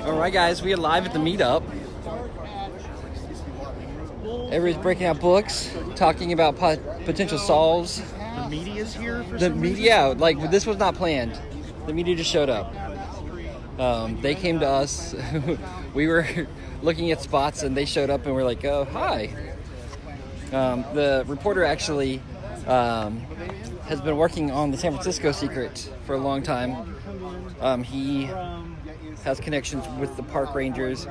All right, guys, we are live at the Meetup. Everybody's breaking out books, talking about potential solves. The media's here for The some reason? media, like, this was not planned. The media just showed up. They came to us. We were looking at spots, and they showed up, and we're like, "Oh, hi." The reporter actually has been working on the San Francisco secret for a long time. He has connections with the park rangers,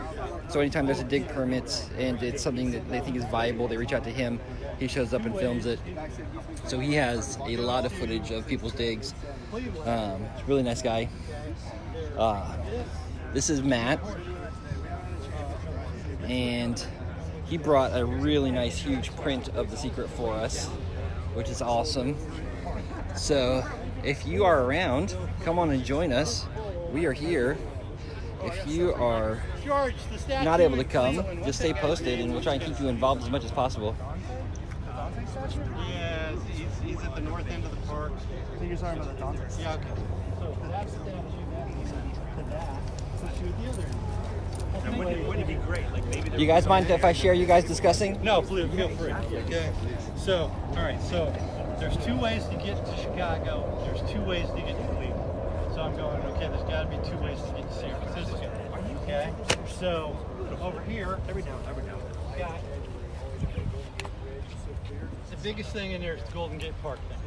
so anytime there's a dig permit and it's something that they think is viable, they reach out to him. He shows up and films it. So he has a lot of footage of people's digs. He's a really nice guy. This is Matt, and he brought a really nice huge print of the secret for us, which is awesome. So if you are around, come on and join us. We are here. If you are not able to come, just stay posted and we'll try and keep you involved as much as possible. Yeah, he's at the north end of the park. I think you're talking about the Dante. Yeah, okay. So that's the wouldn't it be great? Like maybe You guys mind if I share you guys discussing? No, please feel free. Okay. So, all right. So, there's two ways to get to Chicago. There's two ways to get to Cleveland. So I'm going. Okay, there's got to be two ways to get to San Francisco. Okay. So over here, every now. Got the biggest thing in there is the Golden Gate Park thing.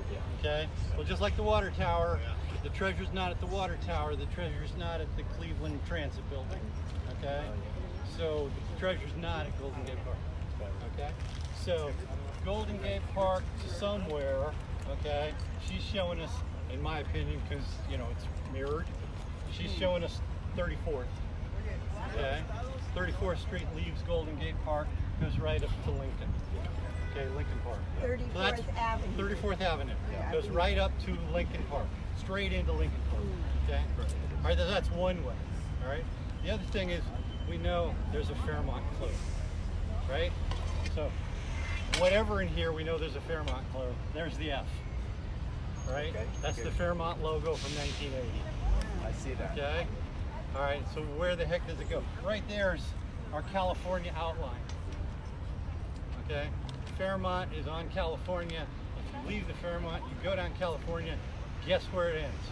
Okay. Well, just like the water tower, the treasure's not at the water tower. The treasure's not at the Cleveland Transit Building. Okay. So the treasure's not at Golden Gate Park. Okay. So Golden Gate Park to somewhere. Okay. She's showing us, in my opinion, because it's mirrored. She's showing us 34th. Okay. 34th Street leaves Golden Gate Park, goes right up to Lincoln. Okay, Lincoln Park. 34th Avenue. 34th Avenue. Goes right up to Lincoln Park, straight into Lincoln Park. Okay. All right. That's one way. All right. The other thing is, we know there's a Fairmont clue, right? So whatever in here, we know there's a Fairmont clue. There's the F, right? Okay. That's the Fairmont logo from 1980. I see that. Okay. All right. So where the heck does it go? Right there's our California outline. Okay. Fairmont is on California. If you leave the Fairmont, you go down California. Guess where it ends?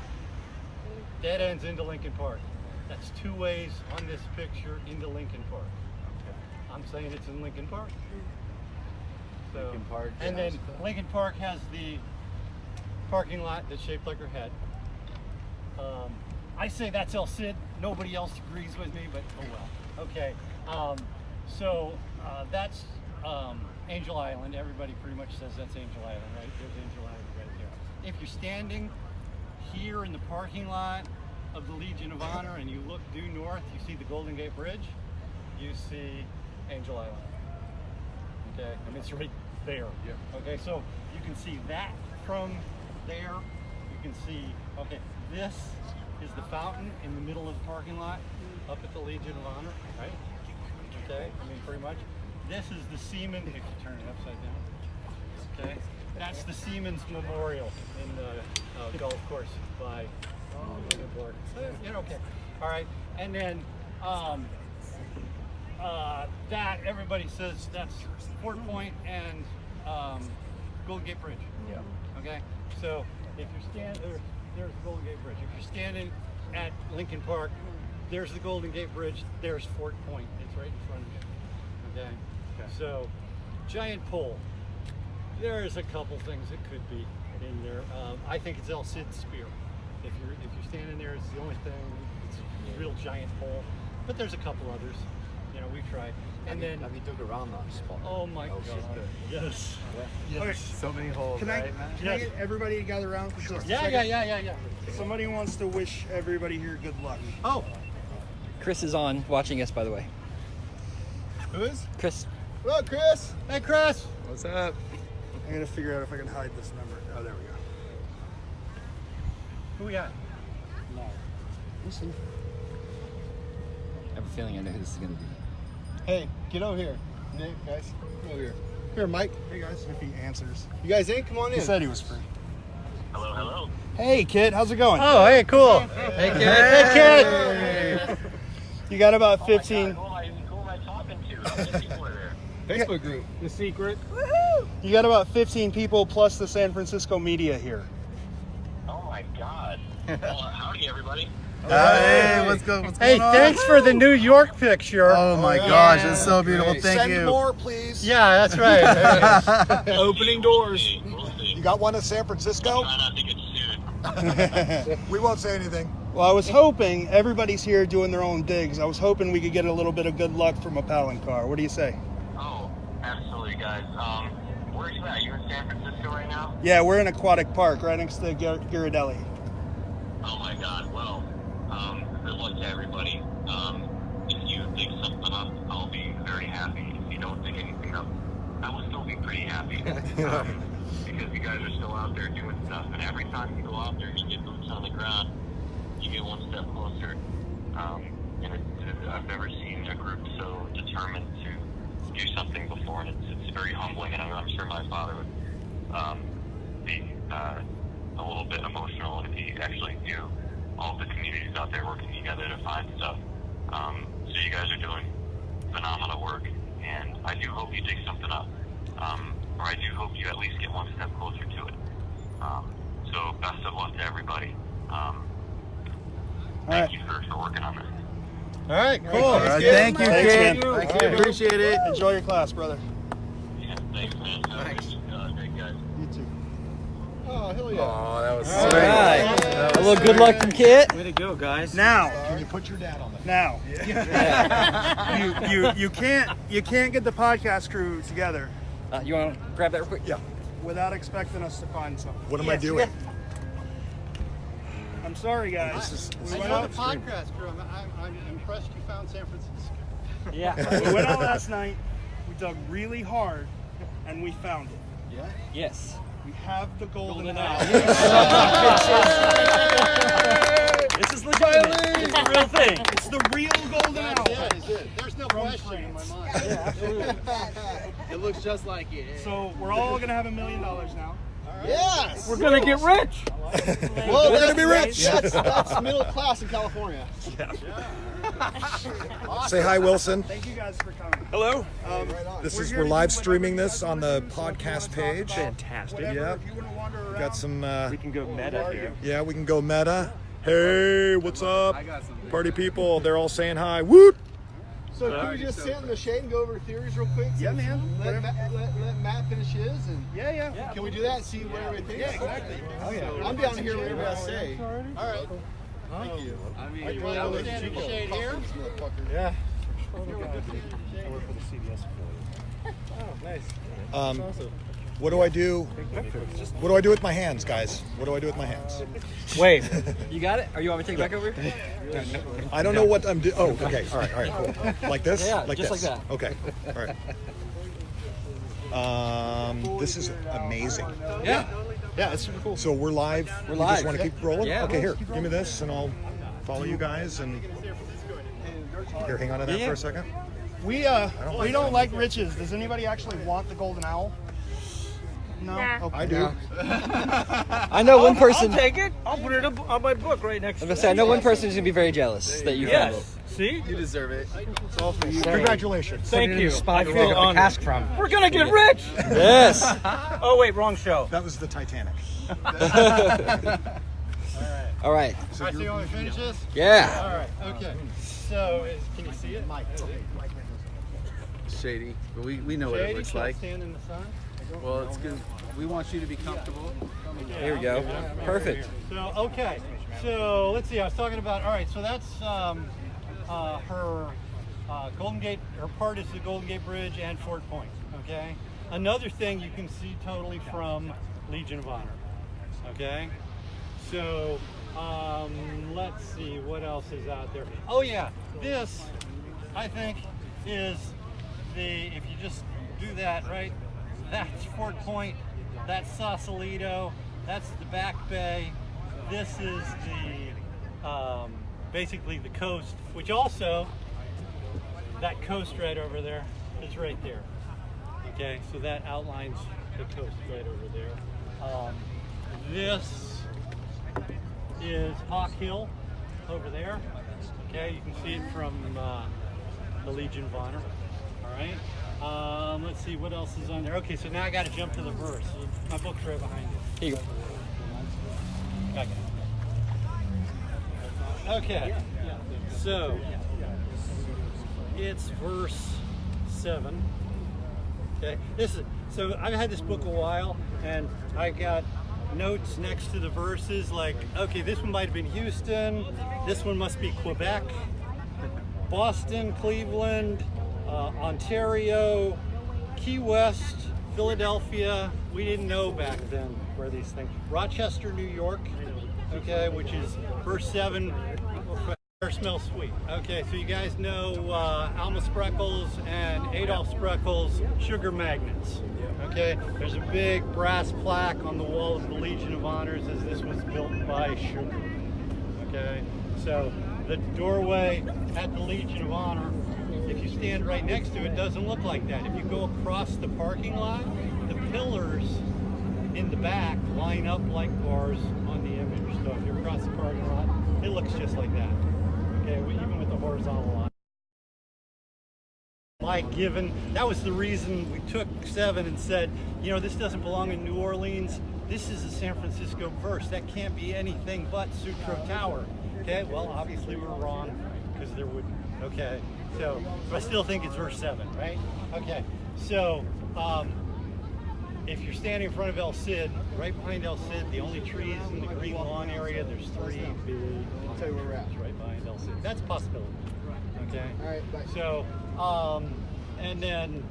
That ends into Lincoln Park. That's two ways on this picture into Lincoln Park. Okay. I'm saying it's in Lincoln Park. So, Lincoln Park. and then Lincoln Park has the parking lot that's shaped like her head. I say that's El Cid. Nobody else agrees with me, but oh well. Okay. So that's Angel Island. Everybody pretty much says that's Angel Island, right? There's Angel Island right there. If you're standing here in the parking lot of the Legion of Honor and you look due north, you see the Golden Gate Bridge, you see Angel Island. Okay, I mean it's right there. Yeah. Okay, so you can see that from there. You can see, okay, this is the fountain in the middle of the parking lot up at the Legion of Honor, right? Okay, I mean pretty much. This is the Seaman, if you turn it upside down. Okay, that's the Seaman's Memorial in the golf course by Park. Okay. All right. And then that everybody says that's Fort Point and Golden Gate Bridge. Yeah. Okay. So if you're standing there's the Golden Gate Bridge. If you're standing at Lincoln Park, there's the Golden Gate Bridge. There's Fort Point. It's right in front of you. Okay. So giant pole. There's a couple things that could be in there. I think it's El Cid's spear. If you're standing there, it's the only thing. It's a real giant pole. But there's a couple others. We tried. And then have you dug around that spot? oh my God. Yes. Yes. So many holes. Can I get everybody to gather around for just a second? Yeah. Somebody wants to wish everybody here good luck. Oh, Chris is on watching us, by the way. Who is? Chris. Hello, Chris. hey Chris. What's up? I'm gonna figure out if I can hide this number. Oh, there we go. Who we got? Listen. I have a feeling I know who this is going to be. Hey, get over here. Nick, guys, come over here. Here, Mike. Hey, guys. If he answers. You guys in? Come on in. He said he was free. Hello. Hey, kid, how's it going? Oh, hey, cool. Hey, kid. Hey, kid. You got about 15. Facebook group. The secret. You got about 15 people plus the San Francisco media here. Oh my God. Well, howdy, everybody. Hey, what's going on? Hey, thanks for the New York picture. Oh my gosh, it's so beautiful. Thank Send you. more, please. Yeah, that's right. Opening doors. We'll see. You got one in San Francisco? Try not to get sued. We won't say anything. Well, I was hoping everybody's here doing their own digs. I was hoping we could get a little bit of good luck from a Palancar. What do you say? Oh, absolutely, guys. Where are you at? You in San Francisco right now? Yeah, we're in Aquatic Park right next to Ghirardelli. Oh my God. Well, good luck to everybody. If you dig something up, I'll be very happy. If you don't dig anything up, I will still be pretty happy. Because you guys are still out there doing stuff, and every time you go out there and you get boots on the ground, you get one step closer. I've never seen a group so determined to do something before, and it's very humbling, and I'm sure my father would be a little bit emotional if he actually knew all the communities out there working together to find stuff. So you guys are doing phenomenal work, and I do hope you dig something up, or I do hope you at least get one step closer to it. So best of luck to everybody. Thank you for working on this. All right, cool. All right, thank you, Thanks, kid. man. Thank you. Appreciate it. Enjoy your class, brother. Yeah, thanks, man. Have a good day, guys. You too. Oh, hell yeah. Oh, that was All sweet. right. A little good luck from Kit. Way to go, guys. Now, Can you put your dad on that? now, you can't get the podcast crew together You want to grab that real quick? Yeah. without expecting us to find something. What am I doing? I'm sorry, guys. I know the podcast crew. I'm impressed you found San Francisco. Yeah. We went out last night. We dug really hard, and we found it. Yes. We have the golden owl. This is legitimate. It's a real thing. It's the real golden owl. There's no question in my mind. Yeah, absolutely. It looks just like it. So we're all gonna have $1 million now. Yes! We're gonna get rich. Well, we're going to be rich. That's middle class in California. Say hi, Wilson. Thank you guys for coming. Hello. We're live streaming this on the podcast page. Fantastic. Yeah. If you want to wander around, Got some, We can go meta here. yeah, we can go meta. Hey, what's up? Party people, they're all saying hi. Woot! So can we just sit in the shade and go over theories real quick? Yeah, man. Let Matt finish his, and yeah. can we do that and see what everybody thinks? Yeah, exactly. Oh yeah. I'm down to hear whatever I say. All right. Thank you. I mean, You want to stand in the shade here? Yeah. What do I do? What do I do with my hands, guys? What do I do with my hands? Wait. You got it? Or you want me to take it back over? I don't know what I'm doing. Oh, okay. All right, cool. Like this? Yeah, like just this. like that. Okay. All right. This is amazing. Yeah. Yeah, it's super cool. So we're live. We're You live. just want to keep rolling? Yeah. Okay, here. Give me this and I'll follow you guys. And here, hang on to that for a second. We don't like riches. Does anybody actually want the golden owl? No. Okay. I do. I know one person. I'll take it. I'll put it up on my book right next I was to gonna it. say I know one person who's gonna be very jealous that you found it. Yes. See? You deserve it. Congratulations. Thank you. I feel honored. From. We're gonna get rich. Yes. Oh wait, wrong show. That was the Titanic. All right. I see you want to finish this? Yeah. All right. Okay. So, can you see it? Shady, but we know what it Shady, looks can't like. stand in the sun. Well, it's good. We want you to be comfortable. Here we go. Perfect. So, okay. So, let's see. I was talking about, all right, so that's her Golden Gate, her part is the Golden Gate Bridge and Fort Point, okay? Another thing you can see totally from Legion of Honor, okay? So, let's see, what else is out there? Oh yeah, this, I think, is if you just do that, right? That's Fort Point, that's Sausalito, that's the Back Bay. This is the, basically the coast, which also, that coast right over there is right there. Okay, so that outlines the coast right over there. This is Hawk Hill over there. Okay, you can see it from the Legion of Honor. All right. Let's see what else is on there. Okay, so now I got to jump to the verse. My book's right behind you. Here you go. Okay, so it's verse 7. Okay, so I've had this book a while, and I got notes next to the verses like, okay, this one might have been Houston, this one must be Quebec, Boston, Cleveland, Ontario, Key West, Philadelphia. We didn't know back then where these things. Rochester, New York. Okay, which is verse 7. Smells sweet. Okay, so you guys know Alma Spreckles and Adolf Spreckles sugar magnets. Okay, there's a big brass plaque on the wall of the Legion of Honors as this was built by sugar. Okay, so the doorway at the Legion of Honor, if you stand right next to it, doesn't look like that. If you go across the parking lot, the pillars in the back line up like bars on the image. So if you're across the parking lot, it looks just like that. Okay, even with the horizontal line. That was the reason we took 7 and said, you know, this doesn't belong in New Orleans. This is a San Francisco verse. That can't be anything but Sutro Tower. Okay, well, obviously we were wrong because there would, okay. So, but I still think it's verse 7, right? Okay, so if you're standing in front of El Cid, right behind El Cid, the only trees in the green lawn area, there's 3 big, I'll tell you where we're at. right behind El Cid. That's a possibility. Okay. All right, bye. So, and then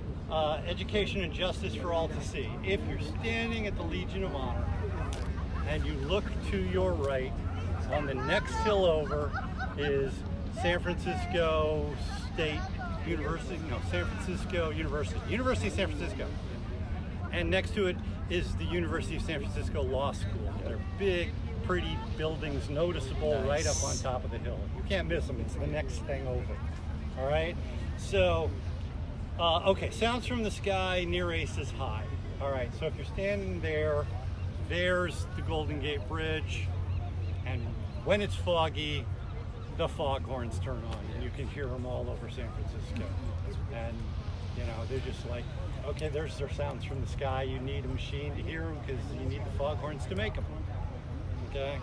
education and justice for all to see. If you're standing at the Legion of Honor and you look to your right, on the next hill over is San Francisco State University. No, San Francisco University. University of San Francisco. And next to it is the University of San Francisco Law School. They're big, pretty buildings, noticeable right up on top of the hill. You can't miss them. It's the next thing over. All right? So, okay, sounds from the sky near Aces High. All right, so if you're standing there, there's the Golden Gate Bridge. And when it's foggy, the foghorns turn on, and you can hear them all over San Francisco. And, you know, they're just like, okay, there's their sounds from the sky. You need a machine to hear them because you need the foghorns to make them. Okay?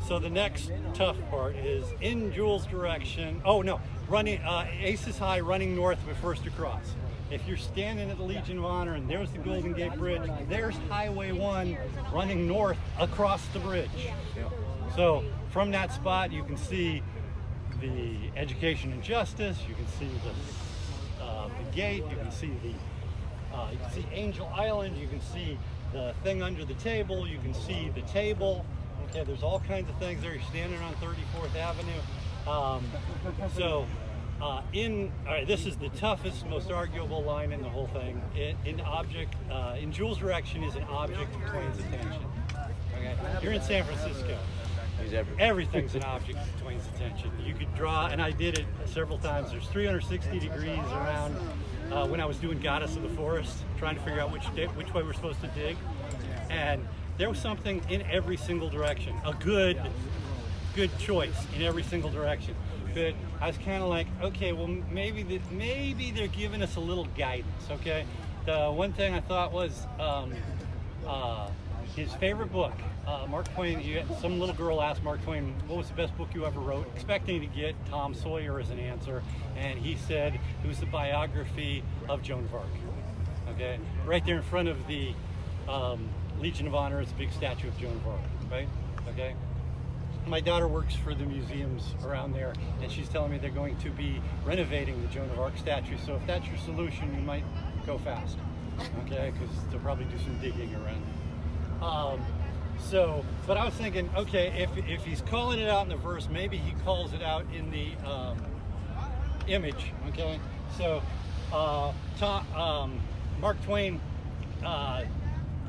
So the next tough part is in Jules' direction. Oh no, running Aces High, running north but first across. If you're standing at the Legion of Honor and there's the Golden Gate Bridge, there's Highway 1 running north across the bridge. So from that spot, you can see the education and justice. You can see the gate. You can see Angel Island. You can see the thing under the table. You can see the table. Okay, there's all kinds of things there. You're standing on 34th Avenue. All right, this is the toughest, most arguable line in the whole thing. In Jules' direction is an object of Twain's attention. Okay, you're in San Francisco. Everything's an object of Twain's attention. You could draw, and I did it several times. There's 360 degrees around when I was doing Goddess of the Forest, trying to figure out which way we're supposed to dig. And there was something in every single direction, a good choice in every single direction. But I was kind of like, okay, well, maybe they're giving us a little guidance, okay? The one thing I thought was his favorite book. Mark Twain, some little girl asked Mark Twain, what was the best book you ever wrote? Expecting to get Tom Sawyer as an answer. And he said it was the biography of Joan of Arc. Okay? Right there in front of the Legion of Honor is a big statue of Joan of Arc, right? Okay? My daughter works for the museums around there, and she's telling me they're going to be renovating the Joan of Arc statue. So if that's your solution, you might go fast, okay? Because they'll probably do some digging around. But I was thinking, okay, if he's calling it out in the verse, maybe he calls it out in the image, okay? So Mark Twain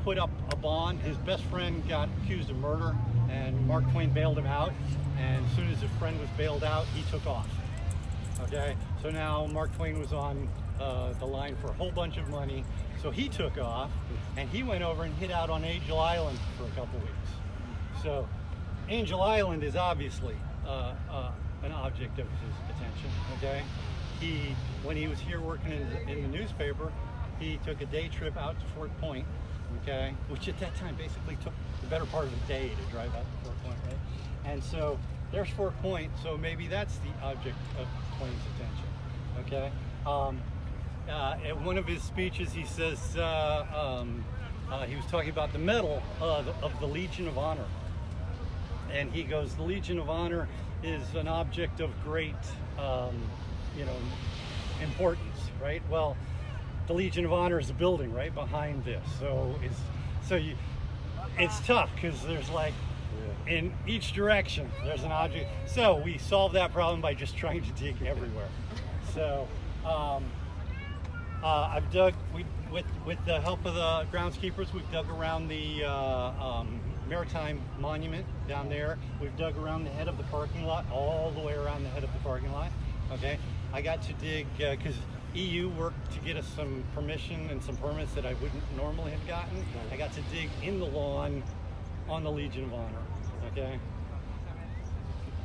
put up a bond. His best friend got accused of murder, and Mark Twain bailed him out. And as soon as his friend was bailed out, he took off. Okay, so now Mark Twain was on the line for a whole bunch of money. So he took off, and he went over and hid out on Angel Island for a couple weeks. So Angel Island is obviously an object of his attention. Okay, when he was here working in the newspaper, he took a day trip out to Fort Point. Okay, which at that time basically took the better part of a day to drive out to Fort Point, right? And so there's Fort Point, so maybe that's the object of Twain's attention. Okay. At one of his speeches, he says he was talking about the medal of the Legion of Honor, and he goes, "The Legion of Honor is an object of great, importance, right?" Well, the Legion of Honor is a building right behind this, it's tough because there's like in each direction there's an object. So we solved that problem by just trying to dig everywhere. So I've dug with the help of the groundskeepers. We've dug around the Maritime Monument down there. We've dug around the head of the parking lot, all the way around the head of the parking lot. Okay, I got to dig because EU worked to get us some permission and some permits that I wouldn't normally have gotten. I got to dig in the lawn on the Legion of Honor. Okay,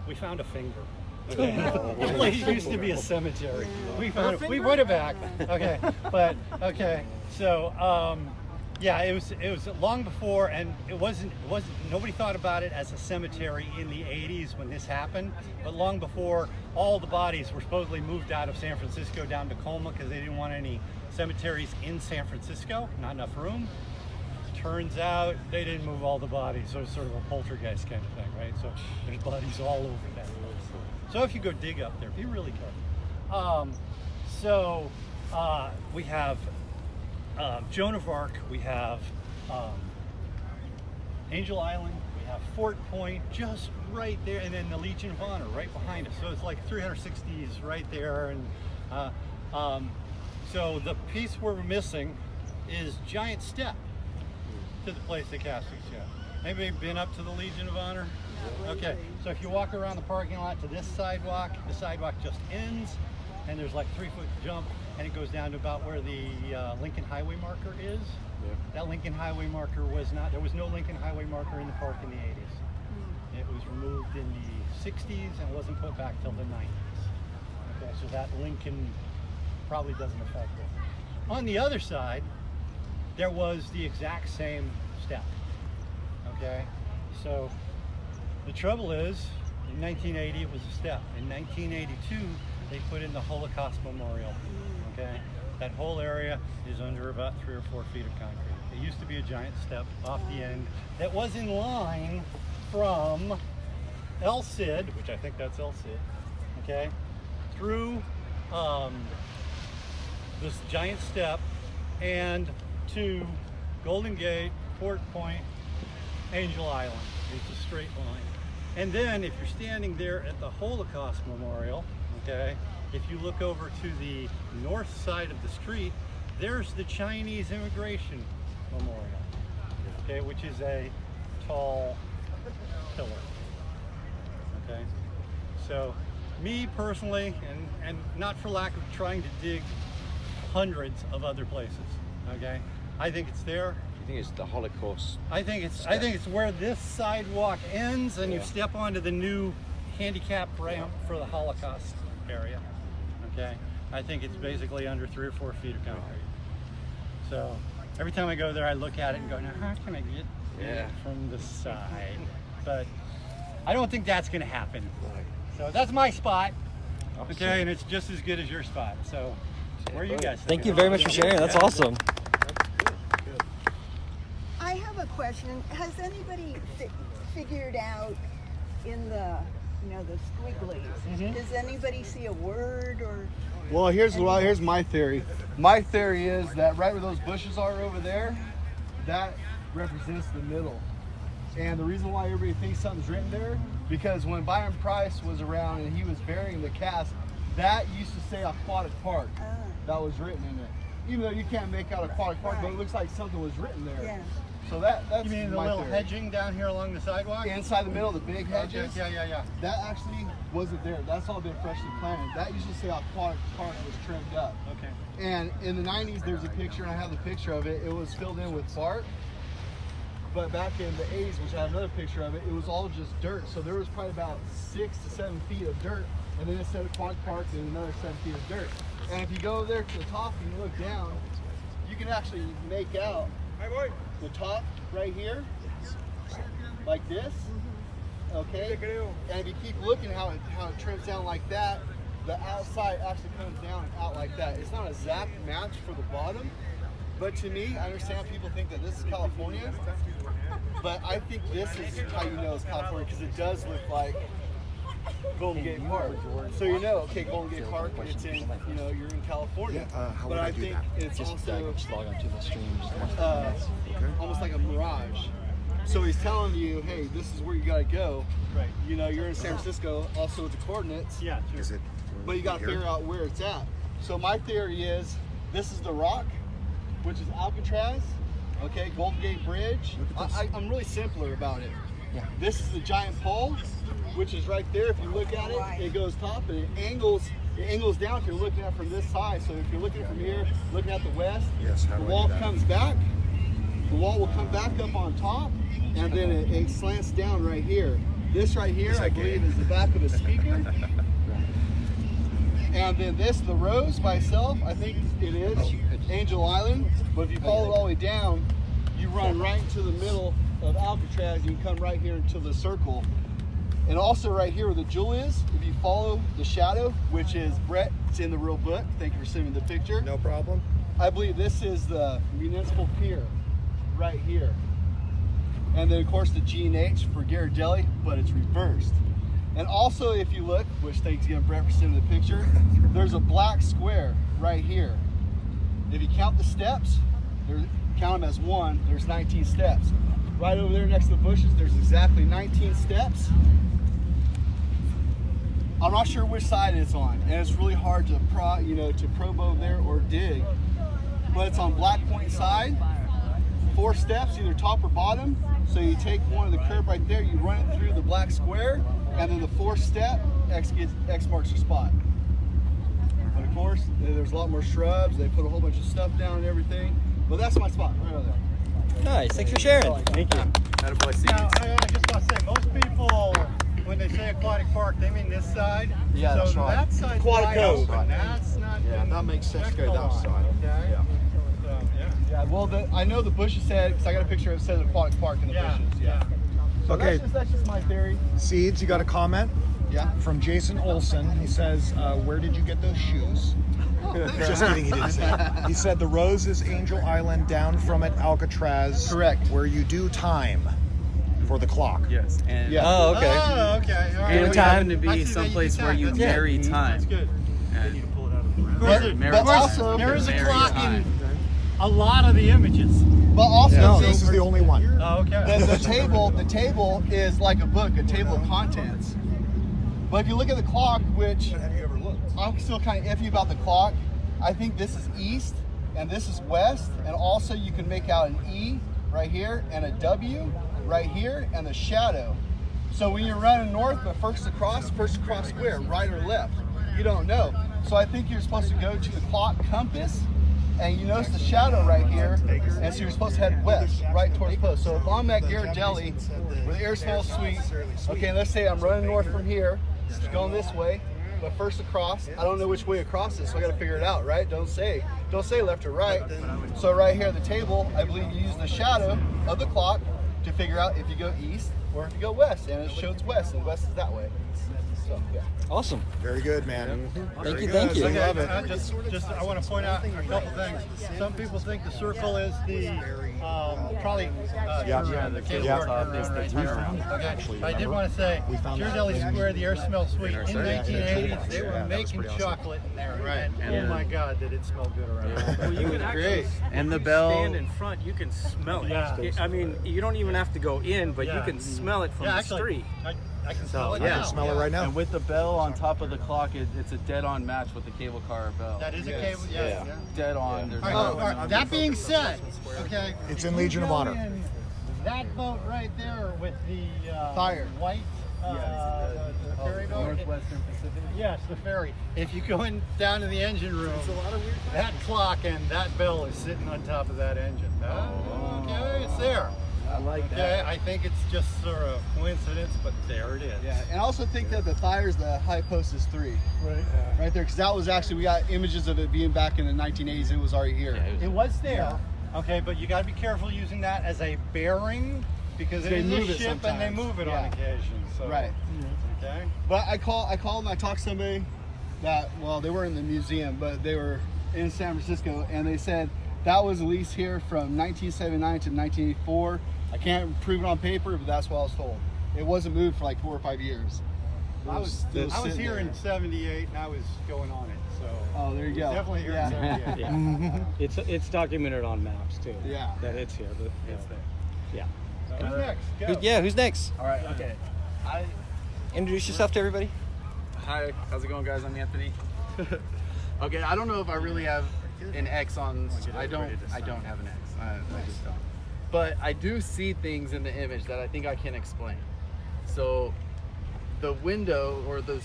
we found a finger. Okay, the place used to be a cemetery. We found it. We put it back. Okay, but okay. So yeah, it was long before, and it wasn't. Nobody thought about it as a cemetery in the '80s when this happened. But long before, all the bodies were supposedly moved out of San Francisco down to Tacoma because they didn't want any cemeteries in San Francisco. Not enough room. Turns out they didn't move all the bodies, so it's sort of a poltergeist kind of thing, right? So there's bodies all over that place. So if you go dig up there, be really careful. We have Joan of Arc, we have Angel Island, we have Fort Point just right there, and then the Legion of Honor right behind us. So it's like 360s right there. And so the piece we're missing is giant step to the place that Cassie's got. Anybody been up to the Legion of Honor? Okay, so if you walk around the parking lot to this sidewalk, the sidewalk just ends, and there's like 3-foot jump, and it goes down to about where the Lincoln Highway marker is. Yeah. That Lincoln Highway marker was not, there was no Lincoln Highway marker in the park in the 80s. It was removed in the 60s and wasn't put back till the 90s. Okay, so that Lincoln probably doesn't affect it. On the other side, there was the exact same step. Okay, so the trouble is, in 1980 it was a step. In 1982, they put in the Holocaust Memorial. Okay, that whole area is under about 3 or 4 feet of concrete. It used to be a giant step off the end that was in line from El Cid, which I think that's El Cid, okay, through this giant step and to Golden Gate, Fort Point, Angel Island. It's a straight line. And then if you're standing there at the Holocaust Memorial, okay, if you look over to the north side of the street, there's the Chinese Immigration Memorial, okay, which is a tall pillar. Okay, so me personally, and not for lack of trying to dig hundreds of other places, okay, I think it's there. I think it's the Holocaust. I think it's where this sidewalk ends, and you step onto the new handicap ramp for the Holocaust area. Okay, I think it's basically under 3 or 4 feet of concrete. So every time I go there, I look at it and go, now how can I get it from the side? But I don't think that's going to happen. So that's my spot. Okay, and it's just as good as your spot. So where are you guys? Thank you very much for sharing. That's awesome. I have a question. Has anybody figured out in the, the squigglies, does anybody see a word or? Well, here's my theory. My theory is that right where those bushes are over there, that represents the middle. And the reason why everybody thinks something's written there, because when Byron Priess was around and he was burying the casque, that used to say aquatic park. That was written in it. Even though you can't make out aquatic park, but it looks like something was written there. Yeah. So that's you mean the little hedging down here along the sidewalk? Inside the middle, the big hedges. Okay, yeah. That actually wasn't there. That's all been freshly planted. That used to say aquatic park was trimmed up. Okay. And in the 90s, there's a picture, and I have the picture of it. It was filled in with bark. But back in the 80s, which I have another picture of it, it was all just dirt. So there was probably about 6 to 7 feet of dirt, and then instead of aquatic park, then another 7 feet of dirt. And if you go over there to the top and you look down, you can actually make out the top right here, like this. Okay. And if you keep looking how it trims down like that, the outside actually comes down and out like that. It's not an exact match for the bottom, but to me, I understand people think that this is California, but I think this is how you know it's California, because it does look like Golden Gate Park. So you know, okay, Golden Gate Park, it's in, you know, you're in California. How but would I I do think that? it's Just also log onto the stream. almost like a mirage. So he's telling you, hey, this is where you gotta go. Right. You know, you're in San Francisco, also with the coordinates. Yeah, sure. Is it? But you gotta figure out where it's at. So my theory is, this is the rock, which is Alcatraz, okay, Golden Gate Bridge. I'm really simpler about it. Yeah. This is the giant pole, which is right there. If you look at it, it goes top and it angles down if you're looking at it from this side. So if you're looking from here, looking at the west, Yes, how the do I wall do that? comes back. The wall will come back up on top, and then it slants down right here. This right here, I believe, is the back of a speaker. And then this, the rose by itself, I think it is Angel Island. But if you follow it all the way down, you run right into the middle of Alcatraz. You can come right here into the circle. And also right here where the jewel is, if you follow the shadow, which is Brett, it's in the real book. Thank you for sending me the picture. No problem. I believe this is the municipal pier right here. And then of course the G&H for Ghirardelli, but it's reversed. And also if you look, which thanks again Brett for sending the picture, there's a black square right here. If you count the steps, count them as 1, there's 19 steps. Right over there next to the bushes, there's exactly 19 steps. I'm not sure which side it's on, and it's really hard to probe over there or dig. But it's on Black Point side, 4 steps, either top or bottom. So you take one of the curb right there, you run it through the black square, and then the 4th step, X marks your spot. But of course, there's a lot more shrubs. They put a whole bunch of stuff down and everything. But that's my spot right over there. Nice. Thanks for sharing. Thank you. Now, I just want to say, most people, when they say aquatic park, they mean this side. Yeah, so that's right. That side's Aquatic wide cove. open. That's not Yeah, been that makes sense to checked go that on, side. Okay? Yeah. So, yeah. Yeah, well, I know the bushes said, because I got a picture of it said aquatic park in the Yeah, bushes. Yeah. So Okay. that's just my theory. Seeds, you got a comment? Yeah. From Jason Olson. He says, where did you get those shoes? Just kidding, he didn't say that. He said the rose is Angel Island, down from it Alcatraz. Correct. Where you do time for the clock. Yes, and Yeah. Oh, okay. Oh, okay. All right. and we happen to I see be that someplace you where you can. marry That's time. good. And But also, There is a Marry clock time. in a lot of the images. but also, No, this is the only one. Oh, okay. the table is like a book, a table of contents. But if you look at the clock, which Have you ever looked? I'm still kind of iffy about the clock, I think this is east and this is west, and also you can make out an E right here and a W right here and the shadow. So when you're running north, but first across where, right or left? You don't know. So I think you're supposed to go to the clock compass, and you notice the shadow right here, and so you're supposed to head west, right towards post. So if I'm at Ghirardelli, where the air smells sweet, okay, let's say I'm running north from here, going this way, but first across, I don't know which way across is, so I gotta figure it out, right? Don't say left or right. So right here at the table, I believe you use the shadow of the clock to figure out if you go east or if you go west, and it shows west, and west is that way. So, yeah. Awesome. Very good, man. Thank you. Good. Thank you. I love it. I want to point out a couple things. Some people think the circle is the probably the cable Yeah. park Is the turnaround. Okay. But I did want to say, Ghirardelli Square, the air smells sweet. In the 1980s, they were making chocolate in there, right? And oh my God, did it smell good around there. Well, you can actually And the bell. stand in front. You can smell it. Yeah. I mean, you don't even have to go in, but you can smell it from Yeah, the actually, street. I can smell it I now. can smell it right now. And with the bell on top of the clock, it's a dead-on match with the cable car bell. That is a cable, yeah. Dead on. There's All right, all right. That being said, okay. It's in Legion of Honor. in That boat right there with the Fire. white the ferry boat. Northwestern Pacific. Yes, the ferry. If you go in down to the engine room, that clock and that bell is sitting on top of that engine. Okay, it's there. I like Okay, that. I think it's just sort of coincidence, but there it is. Yeah, and I also think that the the high post is 3. Right there, because that was actually, we got images of it being back in the 1980s. It was already here. It was there. Okay, but you got to be careful using that as a bearing because it They is move a it ship and they sometimes. move it Yeah. on occasion. So. Right. Okay. But I called and I talked to somebody that, well, they were in the museum, but they were in San Francisco, and they said that was at least here from 1979 to 1984. I can't prove it on paper, but that's what I was told. It wasn't moved for like 4 or 5 years. I was sitting here there. in '78 and I was going on it. So. Oh, there you go. Definitely here Yeah. in '78. It's documented on maps too. Yeah. That it's here. But, It's there. yeah. Who's next? Go. Who's next? All right. Okay. Introduce yourself to everybody. Hi. How's it going, guys? I'm Anthony. Okay. I don't know if I really have an X on. I don't have an X. I just don't. But I do see things in the image that I think I can explain. So the window or the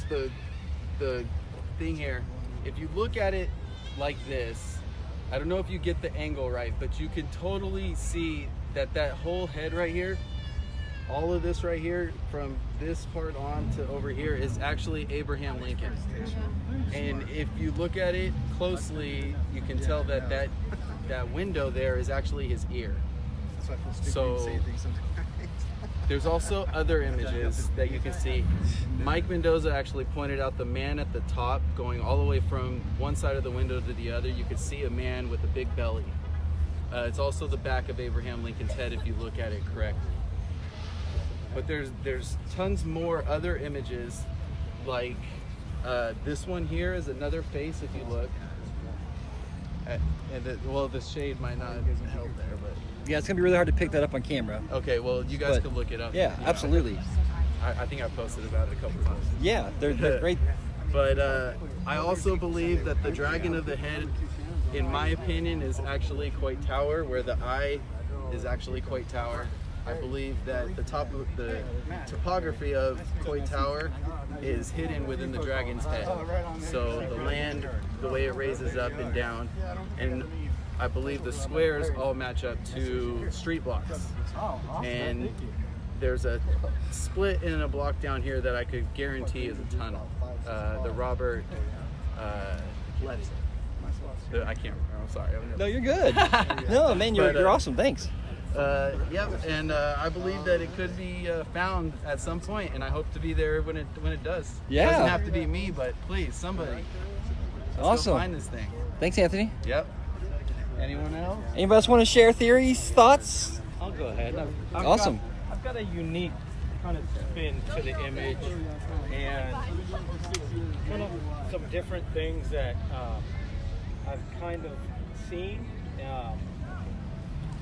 thing here, if you look at it like this, I don't know if you get the angle right, but you can totally see that whole head right here, all of this right here, from this part on to over here, is actually Abraham Lincoln. And if you look at it closely, you can tell that window there is actually his ear. So there's also other images that you can see. Mike Mendoza actually pointed out the man at the top going all the way from one side of the window to the other. You could see a man with a big belly. It's also the back of Abraham Lincoln's head if you look at it correctly. But there's tons more other images, like this one here is another face if you look. Well, the shade might not help there, but Yeah, it's gonna be really hard to pick that up on camera. okay. Well, you guys But- can look it up. Yeah, absolutely. I think I posted about it a couple times. Yeah, they're great. But I also believe that the dragon of the head, in my opinion, is actually Coit Tower, where the eye is actually Coit Tower. I believe that the top of the topography of Coit Tower is hidden within the dragon's head. So the land, the way it raises up and down, and I believe the squares all match up to street blocks. And there's a split in a block down here that I could guarantee is a tunnel. The Robert, I can't remember. I'm sorry. No, you're good. No, man, you're awesome. Thanks. Yep, and I believe that it could be found at some point, and I hope to be there when it does. Yeah. It doesn't have to be me, but please, somebody. Let's Awesome. go find this thing. Thanks, Anthony. Yep. Anyone else? Anybody else want to share theories, thoughts? I'll go ahead. I've Awesome. I've got a unique kind of spin to the image and kind of some different things that I've kind of seen.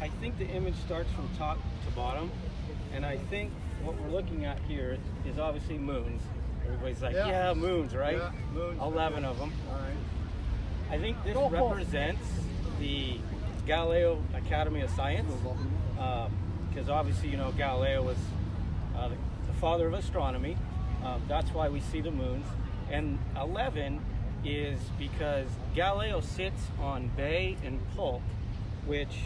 I think the image starts from top to bottom, and I think what we're looking at here is obviously moons. Everybody's like, yeah moons, right? Yeah, moons. 11 of them. All right. I think this represents the Galileo Academy of Science, because obviously, you know, Galileo was the father of astronomy. That's why we see the moons. And 11 is because Galileo sits on Bay and Polk, which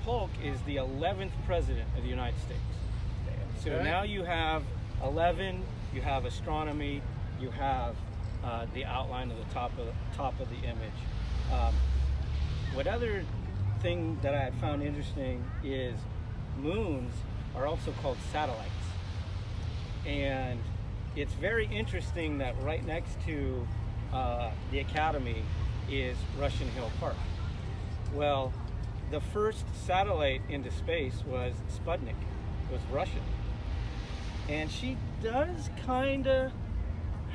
Polk is the 11th president of the United States. So Okay. now you have 11, you have astronomy, you have the outline of the top of the image. What other thing that I found interesting is moons are also called satellites. And it's very interesting that right next to the Academy is Russian Hill Park. Well, the first satellite into space was Sputnik. It was Russian. And she does kind of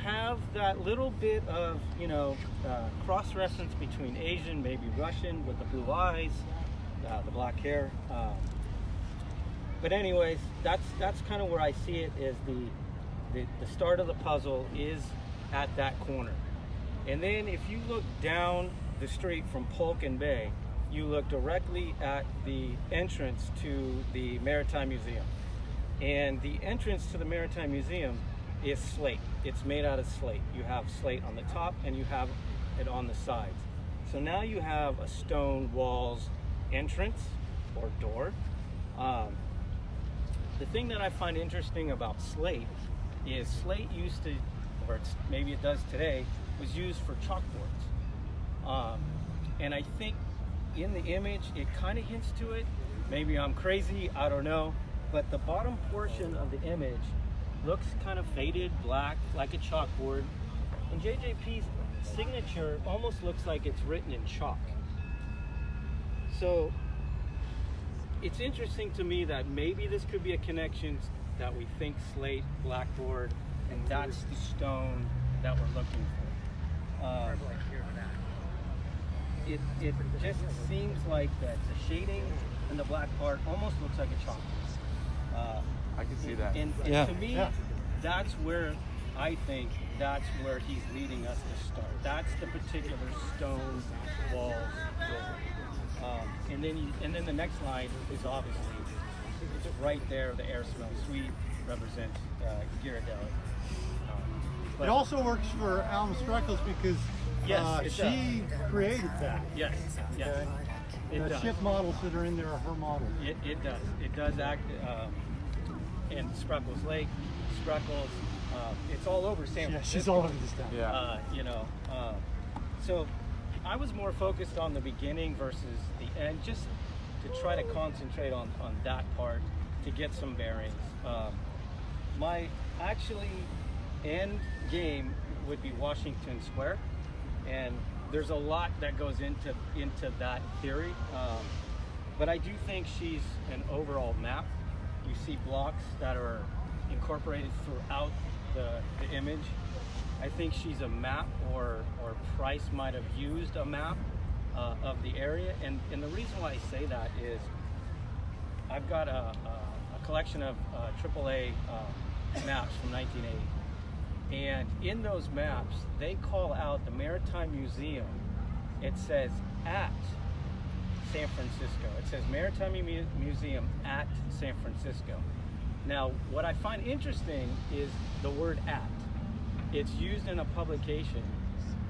have that little bit of, you know, cross-reference between Asian, maybe Russian, with the blue eyes, the black hair. But anyways, that's kind of where I see it, is the start of the puzzle is at that corner. And then if you look down the street from Polk and Bay, you look directly at the entrance to the Maritime Museum. And the entrance to the Maritime Museum is slate. It's made out of slate. You have slate on the top and you have it on the sides. So now you have a stone walls entrance or door. the thing that I find interesting about slate is slate used to, or maybe it does today, was used for chalkboards. And I think in the image, it kind of hints to it. Maybe I'm crazy, I don't know. But the bottom portion of the image looks kind of faded black, like a chalkboard. And JJP's signature almost looks like it's written in chalk. So it's interesting to me that maybe this could be a connection that we think slate, blackboard, and that's the stone that we're looking for. It just seems like that the shading and the black part almost looks like a chalk. I can see that. And to me, that's where I think that's where he's leading us to start. That's the particular stone wall door. And then the next line is obviously right there. The air smells sweet represents Ghirardelli. It also works for Alma Spreckles because she created that. Yes. Yes. The ship models that are in there are her models. It does. It does act. And Spreckles Lake, Spreckles. It's all over San Francisco. Yeah, she's all over this town. Yeah. So I was more focused on the beginning versus the end, just to try to concentrate on that part to get some bearings. My actually end game would be Washington Square, and there's a lot that goes into that theory. But I do think she's an overall map. You see blocks that are incorporated throughout the image. I think she's a map, or Price might have used a map of the area. And the reason why I say that is I've got a collection of AAA maps from 1980. And in those maps, they call out the Maritime Museum. It says at San Francisco. It says Maritime Museum at San Francisco. Now, what I find interesting is the word at. It's used in a publication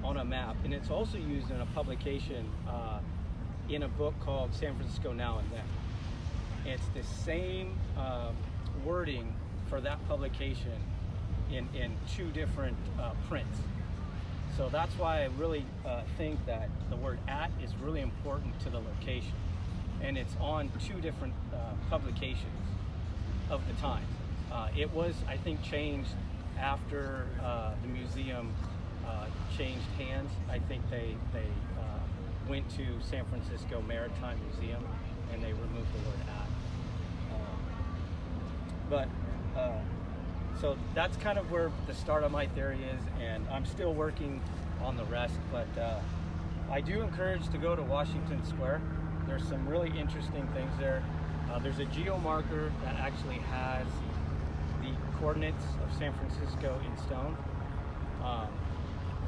on a map, and it's also used in a publication in a book called San Francisco Now and Then. It's the same wording for that publication in two different prints. So that's why I really think that the word at is really important to the location. And it's on two different publications of the time. It was, I think, changed after the museum changed hands. I think they went to San Francisco Maritime Museum and they removed the word at. So that's kind of where the start of my theory is, and I'm still working on the rest, but I do encourage to go to Washington Square. There's some really interesting things there. There's a geomarker that actually has the coordinates of San Francisco in stone,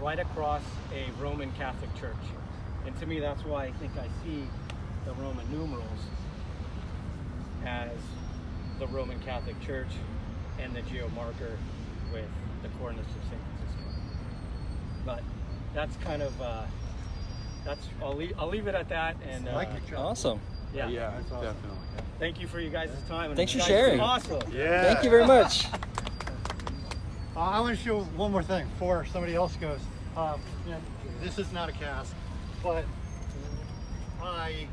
right across a Roman Catholic church. And to me, that's why I think I see the Roman numerals as the Roman Catholic Church and the geomarker with the coordinates of San Francisco. But that's kind of I'll leave it at that. And awesome. Yeah, definitely. Thank you for you guys' time. Thanks for sharing. Awesome. Yeah. Thank you very much. I want to show one more thing before somebody else goes. This is not a casque, but I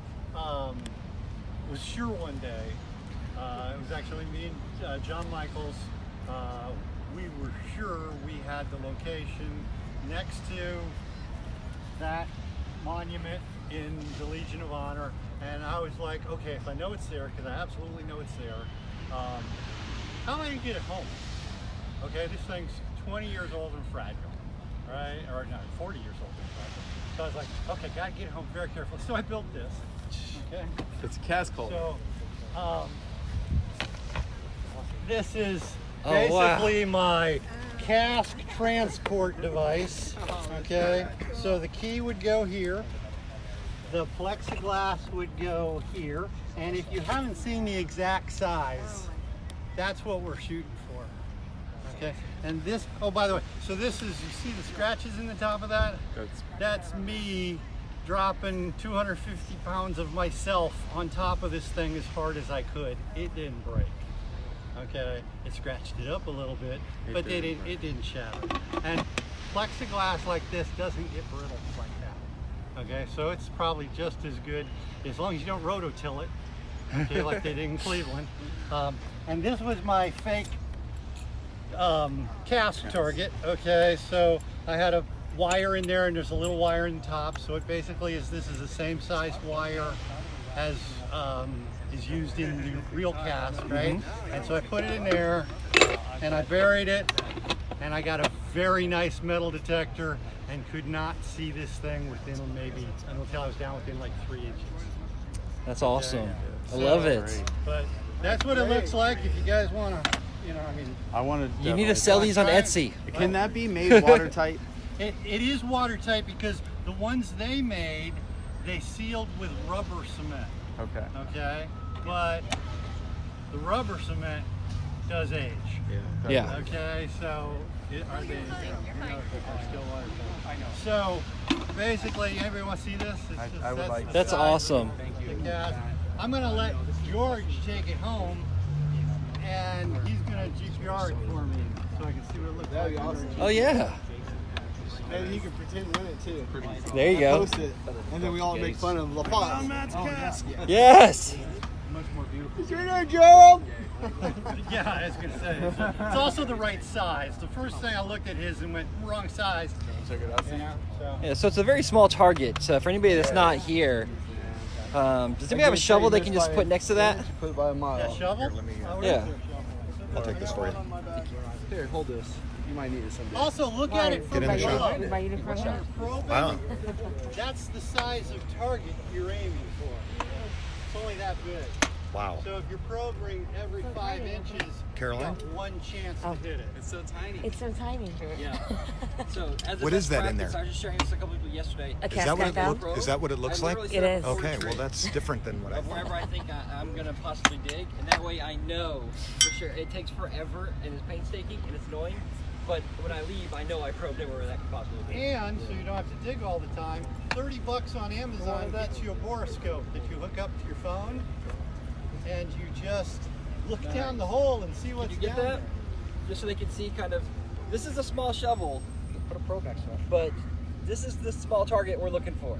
was sure one day, it was actually me and John Michaels, we were sure we had the location next to that monument in the Legion of Honor, and I was like, okay, if I know it's there, because I absolutely know it's there, how am I going to get it home? Okay, this thing's 20 years old and fragile, right? Or no, 40 years old and fragile. So I was like, okay, gotta get it home very carefully. So I built this, okay? It's a casque holder. So, this is basically my casque transport device, okay? So the key would go here, the plexiglass would go here, and if you haven't seen the exact size, that's what we're shooting for, okay? And this, oh, by the way, so this is, you see the scratches in the top of that? That's me dropping 250 pounds of myself on top of this thing as hard as I could. It didn't break. Okay, it scratched it up a little bit, but it didn't shatter. And plexiglass like this doesn't get brittle like that. Okay, so it's probably just as good as long as you don't rototill it. Okay, like they did in Cleveland. And this was my fake casque target. Okay, so I had a wire in there, and there's a little wire in the top. So it basically is, this is the same size wire as is used in the real casque, right? And so I put it in there, and I buried it, and I got a very nice metal detector, and could not see this thing within maybe, until I was down within like 3 inches. That's awesome. I So, love it. But that's what it looks like. If you guys want to, I want to. You need to sell these on Etsy. Can that be made watertight? It is watertight because the ones they made, they sealed with rubber cement. Okay. Okay, but the rubber cement does age. Yeah. Okay, so are they still watertight? I know. So basically, anybody want to see this? I would like. That's awesome. I'm gonna let George take it home, and he's gonna GPR it for me so I can see what it looks like. That'd be awesome. Oh yeah. And he can pretend win it too. There you go. Post it, and then we all make fun of LaFont. Yes. Much more beautiful. Is your name Gerald? Yeah, I was gonna say. It's also the right size. The first thing I looked at his and went, wrong size. Check it out. So. Yeah, so it's a very small target. So for anybody that's not here, does anybody have a shovel they can just put next to that? Put it by a mile. Yeah, shovel? Yeah. I'll take this for you. Here, hold this. You might need it someday. Also, look at it from below. Wow. That's the size of target you're aiming for. It's only that big. Wow. So if you're probing every 5 inches, Caroline? you got one chance to hit it. It's so tiny. It's so tiny. Yeah. So as What is that in there? I was just sharing this with a couple people yesterday. A Is that what casque is that what it looks like? It is. Okay, well that's different than what I Of thought. wherever I think I'm gonna possibly dig, and that way I know for sure. It takes forever and it's painstaking and it's annoying, but when I leave, I know I probed everywhere that could possibly be. And so you don't have to dig all the time, $30 on Amazon gets you a borescope that you hook up to your phone, and you just look down the hole and see what's Did you get down that? there. Just so they can see kind of. This is a small shovel. Put a probe next to it. But this is the small target we're looking for.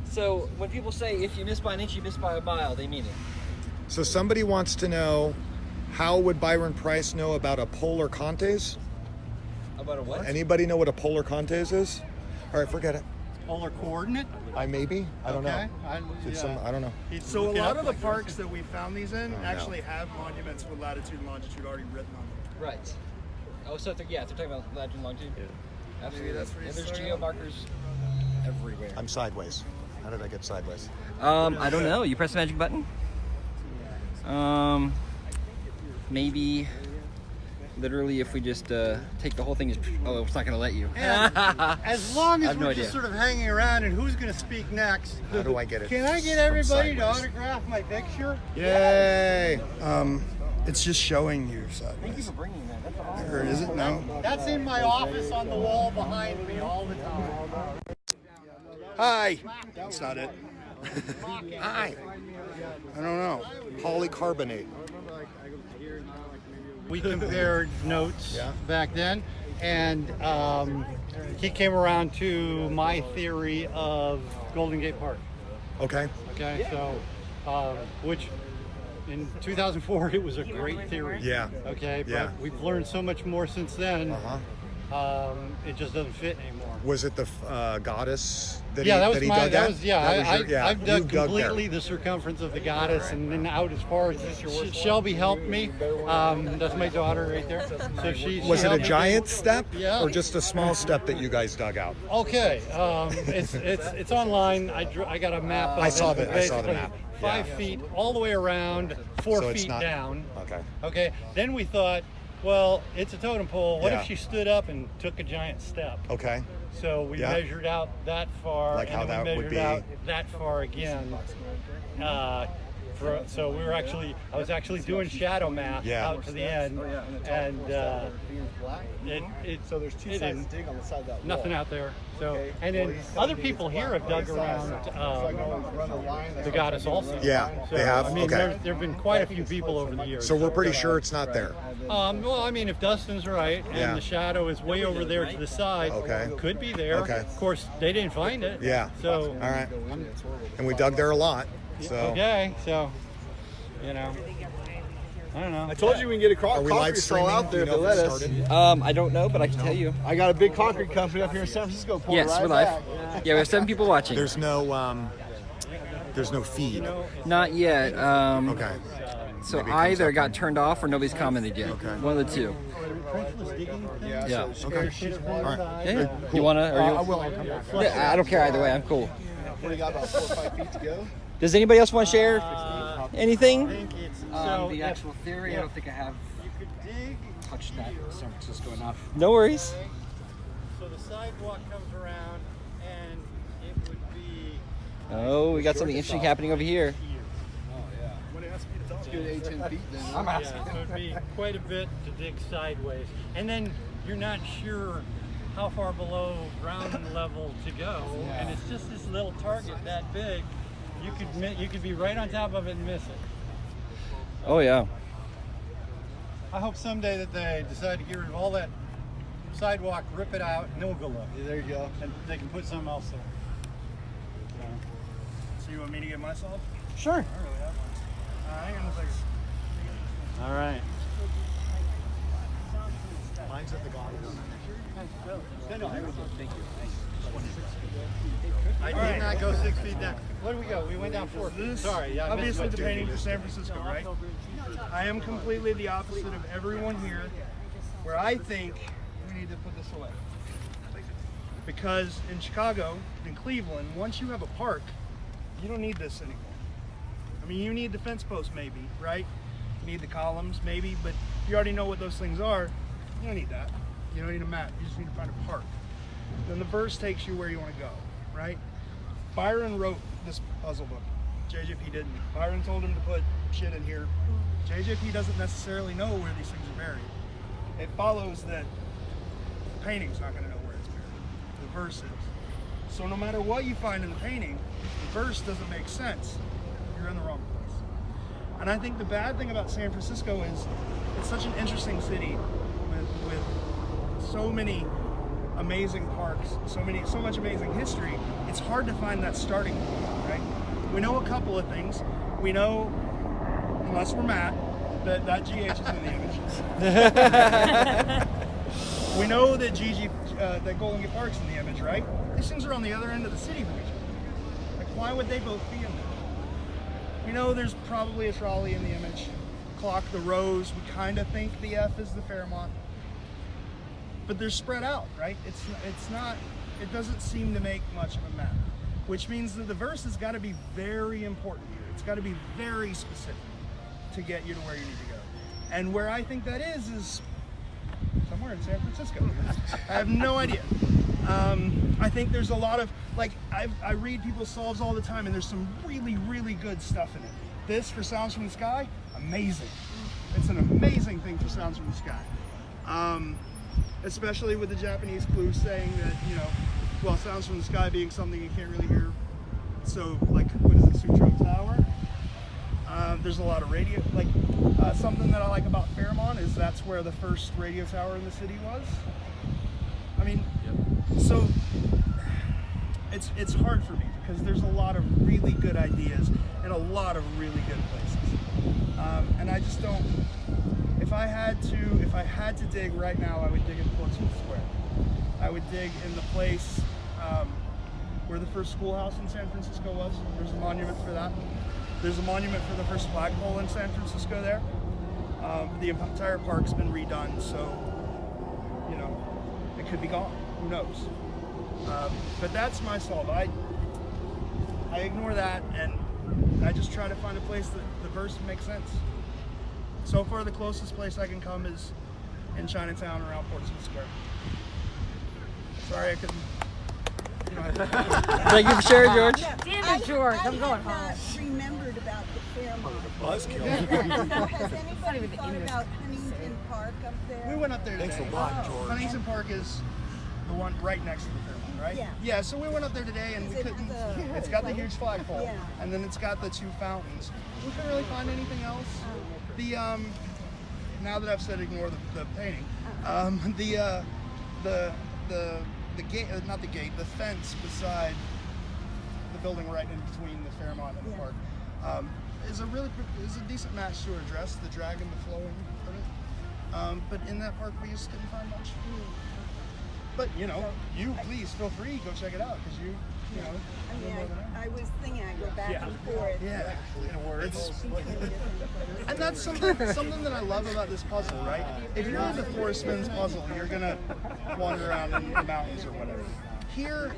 So when people say if you miss by an inch, you miss by a mile, they mean it. So somebody wants to know, how would Byron Priess know about a polar Contes? About a what? Anybody know what a polar Contes is? All right, forget it. Polar coordinate? I maybe. I don't know. It's yeah. I don't know. So a Look it lot up of the like parks that we found these in no. actually have monuments with latitude and longitude already written on them. Right. Oh, so they're talking about latitude and longitude? Yeah. Absolutely. that's what And he's there's talking geo about. markers everywhere. I'm sideways. How did I get sideways? I don't know. You press the magic button? Maybe literally if we just take the whole thing, it's not going to let you. And as long I as have no we're idea. just sort of hanging around and who's going to speak next, How do I get it? can I get from everybody to sideways? autograph my picture? Yay! It's just showing you sideways. Thank you for bringing that. That's awesome. Or is it? No. That's in my office on the wall behind me all the time. Hi. That's not it. Hi. I don't know. Polycarbonate. We compared notes back then, and he came around to my theory of Golden Gate Park. Okay. Okay, so which in 2004 it was a great theory. Yeah. Okay, but Yeah. we've learned so much more since then. It just doesn't fit anymore. Was it the goddess that Yeah, he, that was that he my. dug That at? was yeah. That was your- I've you dug there. completely the circumference of the goddess, and then out as far as Shelby helped me. That's my daughter right there. So she Was it a helped me. giant step, Yeah. or just a small step that you guys dug out? Okay, it's online. I got a map. I of saw it, the- but I saw the basically map. 5 feet all the way around, 4 So it's feet not- down. Okay. Okay. Then we thought, well, it's a totem pole. What Yeah. if she stood up and took a giant step? Okay. So we Yeah. measured out that far, Like and how then we that would measured be- out that far again So we were actually, I was actually doing shadow math out to the end, and So there's two sides to dig on the side of that wall. nothing out there. So and then other people here have dug around the goddess also. Yeah, So, they have. I mean, Okay. there have been quite a few people over the years. So we're pretty sure it's not there. Well, I mean, if Dustin's right and the shadow is way over there to the side, it could be there. Okay. Of course, they didn't find it. Yeah. So. All right. And we dug there a lot. So. Okay, so, you know, I don't know. I told you we can get a Are we live concrete saw streaming? out Do there you if they know if let it us. started? I don't know, but I can tell you. I got a big concrete company up here in San Francisco. pulling Yes, right we're live. back. Yeah, we have 7 people watching. There's no feed. Not yet. Okay. So Maybe it comes either up got on- turned off or nobody's commented yet. Okay. One of the two. Yeah. Okay. All right. Yeah. You wanna? Or you, I will. I'll come back. Yeah, I don't care either way. I'm cool. What do you got, about 4 or 5 feet to go? Does anybody else want to share anything? The actual theory, I don't think I have touched that San Francisco enough. No worries. So the sidewalk comes around, and it would be. Oh, we got something interesting happening over here. Let's get 8, 10 feet then. So it'd be quite a bit to dig sideways, and then you're not sure how far below ground level to go, and it's just this little target that big. You could be right on top of it and miss it. Oh yeah. I hope someday that they decide to get rid of all that sidewalk, rip it out, and then we'll go look. Yeah, there you go. And they can put something else there. So you want me to get myself? Sure. I don't really have one. Hang on a second. All right. Mine's at the goddess. I did not go 6 feet down. Where did we go? We went down 4 feet. This, Sorry, I missed obviously my the 2 painting feet. for San Francisco, right? I am completely the opposite of everyone here, where I think we need to put this away. Because in Chicago, in Cleveland, once you have a park, you don't need this anymore. I mean, you need the fence post maybe, right? You need the columns maybe, but you already know what those things are. You don't need that. You don't need a map. You just need to find a park. Then the verse takes you where you want to go, right? Byron wrote this puzzle book. JJP didn't. Byron told him to put shit in here. JJP doesn't necessarily know where these things are buried. It follows that the painting's not going to know where it's buried. The verse is. So no matter what you find in the painting, the verse doesn't make sense. You're in the wrong place. And I think the bad thing about San Francisco is it's such an interesting city with so many amazing parks, so much amazing history. It's hard to find that starting point, right? We know a couple of things. We know, unless we're Matt, that GH is in the image. We know that that Golden Gate Park's in the image, right? These things are on the other end of the city from each other. Like, why would they both be in there? We know there's probably a trolley in the image. Clock, the Rose, we kind of think the F is the Fairmont. But they're spread out, right? It doesn't seem to make much of a map, which means that the verse has got to be very important here. It's got to be very specific to get you to where you need to go. And where I think that is somewhere in San Francisco. I have no idea. I think there's a lot of, like, I read people's solves all the time, and there's some really, really good stuff in it. This, for Sounds from the Sky, amazing. It's an amazing thing for Sounds from the Sky. Especially with the Japanese clue saying that, you know, well, Sounds from the Sky being something you can't really hear. So, like, what is it, Sutro Tower? There's a lot of radio, like, something that I like about Fairmont is that's where the first radio tower in the city was. I mean, so it's hard for me because there's a lot of really good ideas and a lot of really good places. And I just don't, if I had to dig right now, I would dig in Portsmouth Square. I would dig in the place where the first schoolhouse in San Francisco was. There's a monument for that. There's a monument for the first flagpole in San Francisco there. The entire park's been redone, so, you know, it could be gone. Who knows? But that's my solve. I ignore that, and I just try to find a place that the verse makes sense. So far, the closest place I can come is in Chinatown around Portsmouth Square. Sorry I couldn't Thank you for sharing, George. Damn it, George. I'm going home. I remembered about the Fairmont. Buzzkill. Has anybody thought about Huntington Park up there? We went up there today. Thanks a lot, George. Huntington Park is the one right next to the Fairmont, right? Yeah. Yeah, so we went up there today and Is we it couldn't. the- It's got the huge flagpole, Yeah. and then it's got the 2 fountains. We couldn't really find anything else. The now that I've said ignore the painting, the gate, not the gate, the fence beside the building right in between the Fairmont and the park is a decent match to our dress, the dragon, the flowing of it. But in that park we just didn't find much. But you know, you please feel free, go check it out because you know. I mean, I was thinking I go back and forth. Yeah, and that's something that I love about this puzzle, right? If you're in the Forest Winds puzzle, you're gonna wander around in the mountains or whatever. Here,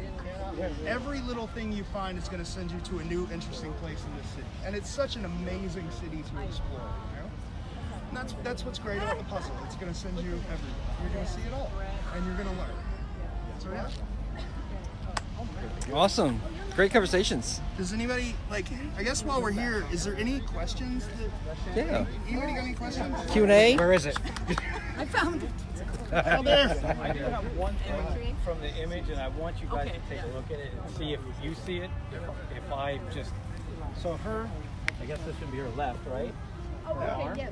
every little thing you find is gonna send you to a new, interesting place in this city, and it's such an amazing city to explore. You know? And that's what's great about the puzzle. It's gonna send you everywhere. You're gonna see it all, and you're gonna learn. So yeah. Awesome. Great conversations. Does anybody, I guess while we're here, is there any questions? Yeah. Anybody got any questions? Q&A? Where is it? I found it. Oh, there. I do have one thing from the image, and I want you guys to take a look at it and see if you see it. If I just, so her, I guess this would be her left, right? Oh, okay, yes.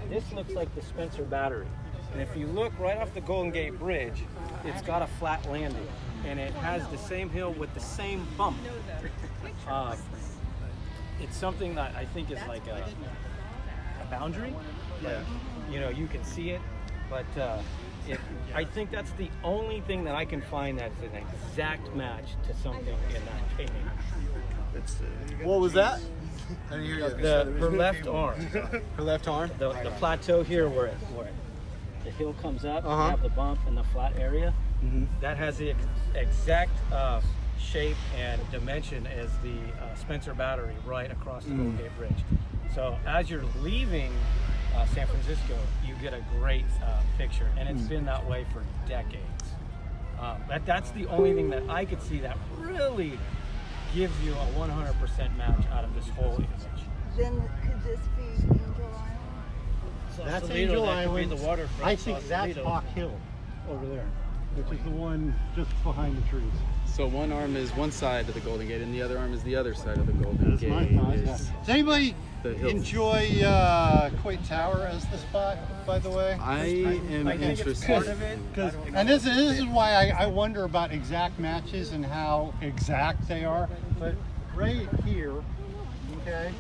This looks like the Spencer Battery. And if you look right off the Golden Gate Bridge, it's got a flat landing. And it has the same hill with the same bump. It's something that I think is like a boundary. Yeah. You know, you can see it, but I think that's the only thing that I can find that's an exact match to something in that painting. What was that? I didn't hear you. Her left arm. Her left arm? The plateau here where the hill comes up, you have the bump and the flat area. That has the exact shape and dimension as the Spencer Battery right across the Golden Gate Bridge. So as you're leaving San Francisco, you get a great picture, and it's been that way for decades. That's the only thing that I could see that really gives you a 100% match out of this whole image. Then could this be Angel Island? That's Sausalito, Angel that could be Island. the waterfront, I think that's Sausalito. Hawk Hill over there, which is the one just behind the trees. So one arm is one side of the Golden Gate, and the other arm is the other side of the Golden That's Gate. my thought. Yeah. is Does anybody the hills. enjoy Coit Tower as the spot, by the way? I am I think it's part of interested. it. And this is why I wonder about exact matches and how exact they are. But right here, okay,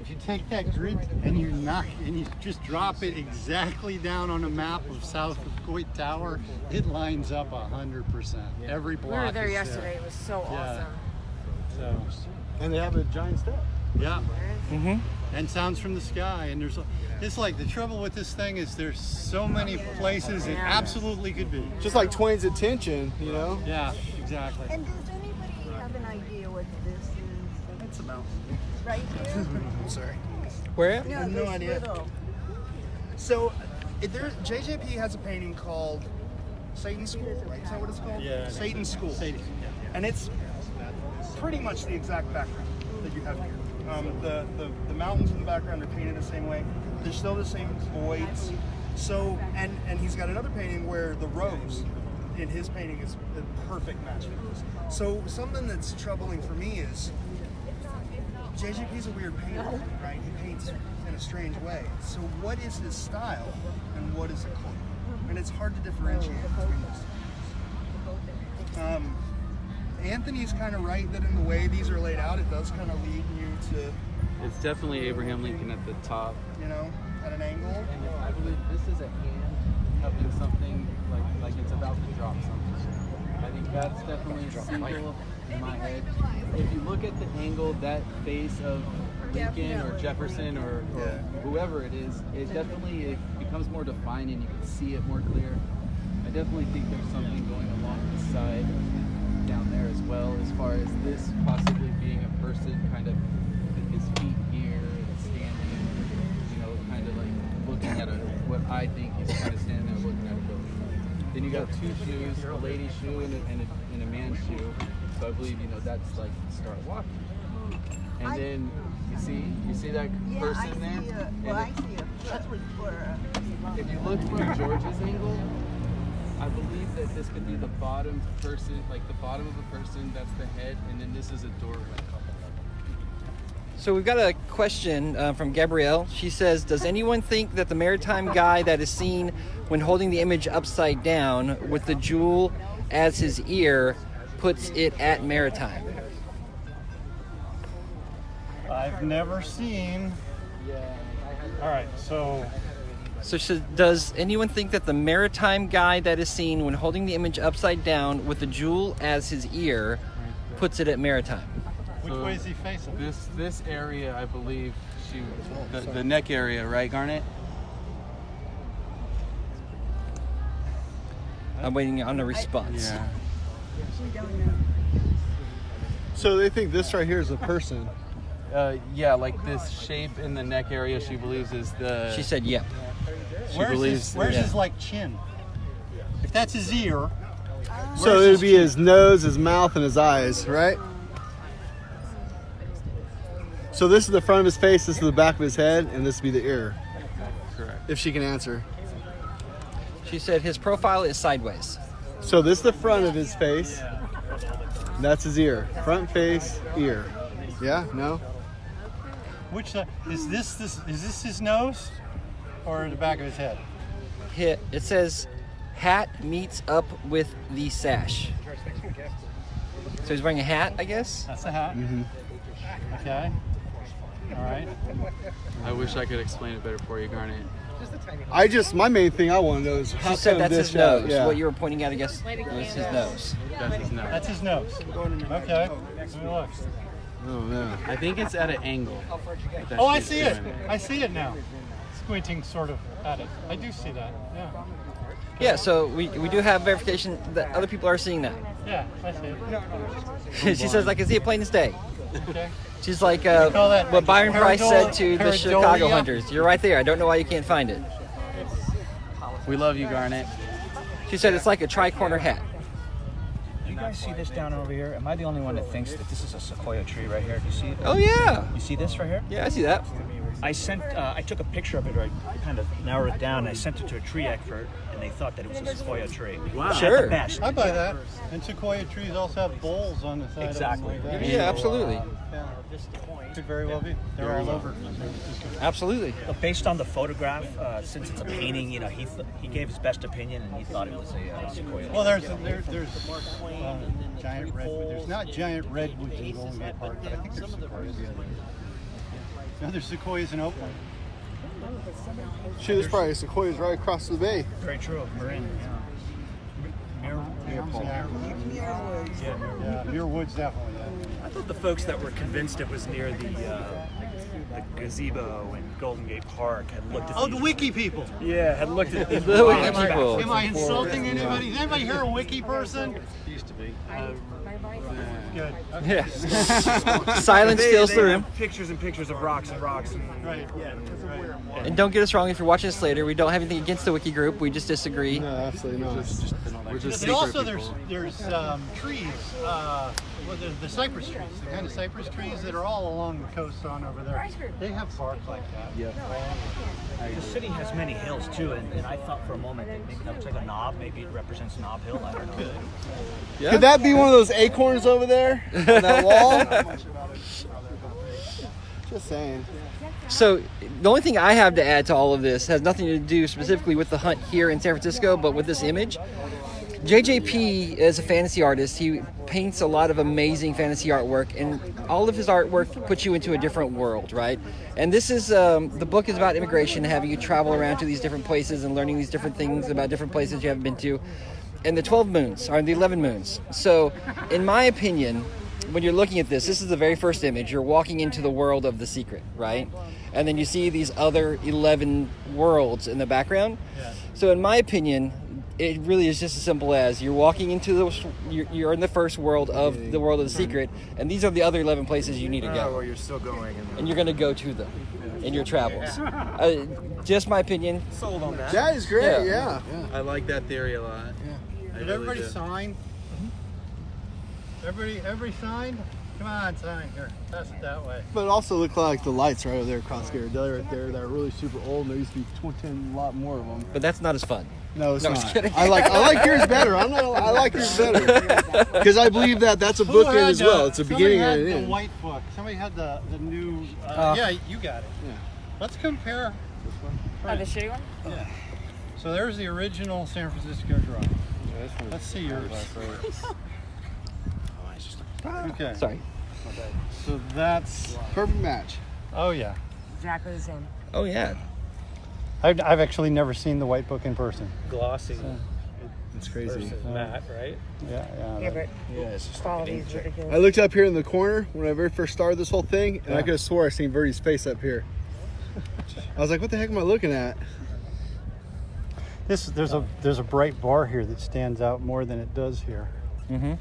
if you take that grid and you just drop it exactly down on a map of south of Coit Tower, it lines up 100%. Every block. We were there is yesterday. It was so Yeah. awesome. So, and they have a giant step. Yeah. Mm-hmm. And sounds from the sky, and it's like the trouble with this thing is there's so many places it absolutely could be. Just like Twain's attention, you know? Yeah, exactly. And does anybody have an idea what this is? It's a mountain. Right here? I'm sorry. Where at? No, I have no this idea. little. So, JJP has a painting called Satan's School, right? Is that what it's called? Yeah. Satan's School. And it's pretty much the exact background that you have here. The mountains in the background are painted the same way. There's still the same voids. So, and he's got another painting where the rose in his painting is a perfect match for this. So something that's troubling for me is JJP's a weird painter, right? He paints in a strange way. So what is his style and what is a cult? And it's hard to differentiate between those. Anthony's kind of right that in the way these are laid out, it does kind of lead you to, It's definitely Abraham Lincoln at the top. you know, at an angle. And I believe this is a hand helping something like it's about to drop something. I think that's definitely a symbol in my head. If you look at the angle, that face of Lincoln or Jefferson or whoever it is, it definitely becomes more defined and you can see it more clear. I definitely think there's something going along the side down there as well, as far as this possibly being a person kind of with his feet here and standing, you know, kind of like looking at what I think he's kind of standing there looking at a building. Then you you got two shoes, a lady's shoe and a man's shoe. So I believe, that's like start walking. And then you see that person there? I see a foot if you look from George's angle, I believe that this could be the bottom person, like the bottom of a person, that's the head, and then this is a doorway. So we've got a question from Gabrielle. She says, does anyone think that the maritime guy that is seen when holding the image upside down with the jewel as his ear puts it at maritime? I've never seen. All right, so does anyone think that the maritime guy that is seen when holding the image upside down with the jewel as his ear puts it at maritime? Which way is he facing? This area, I believe, the neck area, right, Garnet? I'm waiting on a response. Yeah. So they think this right here is a person. Yeah, like this shape in the neck area, she believes is the. She said, "Yep." Where's his like chin? If that's his ear. So it would be his nose, his mouth, and his eyes, right? So this is the front of his face, this is the back of his head, and this would be the ear. Correct. If she can answer. She said his profile is sideways. So this is the front of his face. That's his ear. Front face, ear. Yeah? No? Which is this his nose, or the back of his head? It says hat meets up with the sash. So he's wearing a hat, I guess? That's a hat. Mm-hmm. Okay. All right. I wish I could explain it better for you, Garnet. My main thing I want to know is how She said come that's this his nose. Yeah. What you were pointing at, I guess, was his nose. That's his nose. That's his nose. Okay. Let me look. Oh, no. I think it's at an angle. Oh, I see it. I see it now. Squinting sort of at it. I do see that. Yeah. Yeah, so we do have verification that other people are seeing that. Yeah, I see it. She says, I can see it plain as day. Okay. She's like call that what Byron Priess said to the pareidolia? Chicago Hunters. You're right there. I don't know why you can't find it. We love you, Garnet. She said it's like a tri-corner hat. You guys see this down over here? Am I the only one that thinks that this is a sequoia tree right here? Do you see it? Oh, yeah. You see this right here? Yeah, I see that. I took a picture of it, or I kind of narrowed it down, and I sent it to a tree expert, and they thought that it was a sequoia tree. Wow. Sure. The best. I buy that. And sequoia trees also have bowls on the side Exactly. of them. Like that. Yeah, absolutely. Yeah. Could very well be. They're all over. Absolutely. But based on the photograph, since it's a painting, he gave his best opinion, and he thought it was a sequoia. Well, there's giant redwood. There's not giant redwoods in Golden Gate Park, but I think there's sequoias. No, there's sequoias in Oakland. Shit, there's probably sequoias right across the bay. Very true. Marin. Yeah, Muir Woods definitely. Yeah. I thought the folks that were convinced it was near the gazebo in Golden Gate Park had looked at the wiki people. Yeah, had looked at these The wiki people. Am I insulting anybody? Is anybody here a wiki person? Used to be. Good. Yeah. Silence fills the room. Pictures and pictures of rocks and rocks. Right. And don't get us wrong, if you're watching this later, we don't have anything against the wiki group. We just disagree. No, absolutely not. We're just And also secret there's trees, the cypress trees, the kind of cypress trees that are all along the coast on over there. They have bark like that. Yeah. The city has many hills too, and I thought for a moment that maybe that looks like a knob. Maybe it represents Knob Hill. I don't know. Yeah. Could that be one of those acorns over there on that wall? Just saying. So the only thing I have to add to all of this has nothing to do specifically with the hunt here in San Francisco, but with this image. JJP is a fantasy artist. He paints a lot of amazing fantasy artwork, and all of his artwork puts you into a different world, right? And this is, the book is about immigration, having you travel around to these different places and learning these different things about different places you haven't been to. And the 12 moons, or the 11 moons. So, in my opinion, when you're looking at this is the very first image. You're walking into the world of The Secret, right? And then you see these other 11 worlds in the background. Yeah. So in my opinion, it really is just as simple as you're walking into you're in the first world of the world of the secret, and these are the other 11 places you need to go. Well, you're still going. And you're going to go to them in your travels. Just my opinion. Sold on that. That is great. Yeah. I like that theory a lot. I Did really everybody do. sign? Everybody signed? Come on, sign here. Pass it that way. But it also look like the lights right over there across Ghirardelli right there. They're really super old. And there used to be 10 a lot more of them. But that's not as fun. No, it's No, not. just kidding. I like yours better. I like yours better because I believe that's a Who bookend had as well. It's a somebody beginning had and an the end. white book. Somebody had the new. Oh. Yeah, you got it. Yeah. Let's compare. Oh, the shitty one? Yeah. So there's the original San Francisco drawing. Let's see yours. Okay. Sorry. So that's Perfect match. Oh yeah. Exactly the same. Oh, yeah. I've actually never seen the white book in person. Glossy. It's crazy. Versus matte, right? Yeah, but quality's ridiculous. I looked up here in the corner when I very first started this whole thing, and I could have swore I seen Verdi's face up here. I was like, "What the heck am I looking at?" There's a bright bar here that stands out more than it does here. Mm-hmm.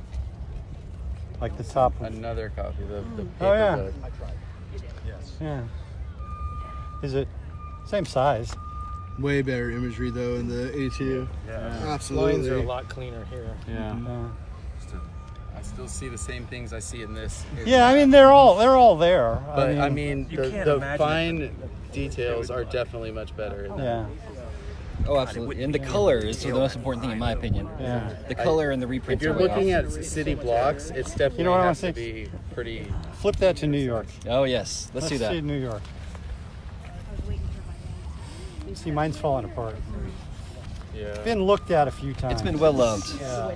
Like the top of Another copy, the paper Oh, yeah. book. Yeah. Is it same size? Way better imagery though in the 82. Yeah. Absolutely. Lines are a lot cleaner here. Yeah. I still see the same things I see in this. Yeah, I mean they're all there. But I mean, You the can't imagine fine details are definitely much better. In Yeah. Oh, absolutely. And the color is the most important thing in my opinion. Yeah. The color and the If reprints you're are way looking off. at city blocks, it's definitely You know what I has to wanna be pretty. Flip that to New York. Oh, yes. Let's do that. see New York. See, mine's falling apart. Yeah. Been looked at a few times. It's been well loved. Yeah.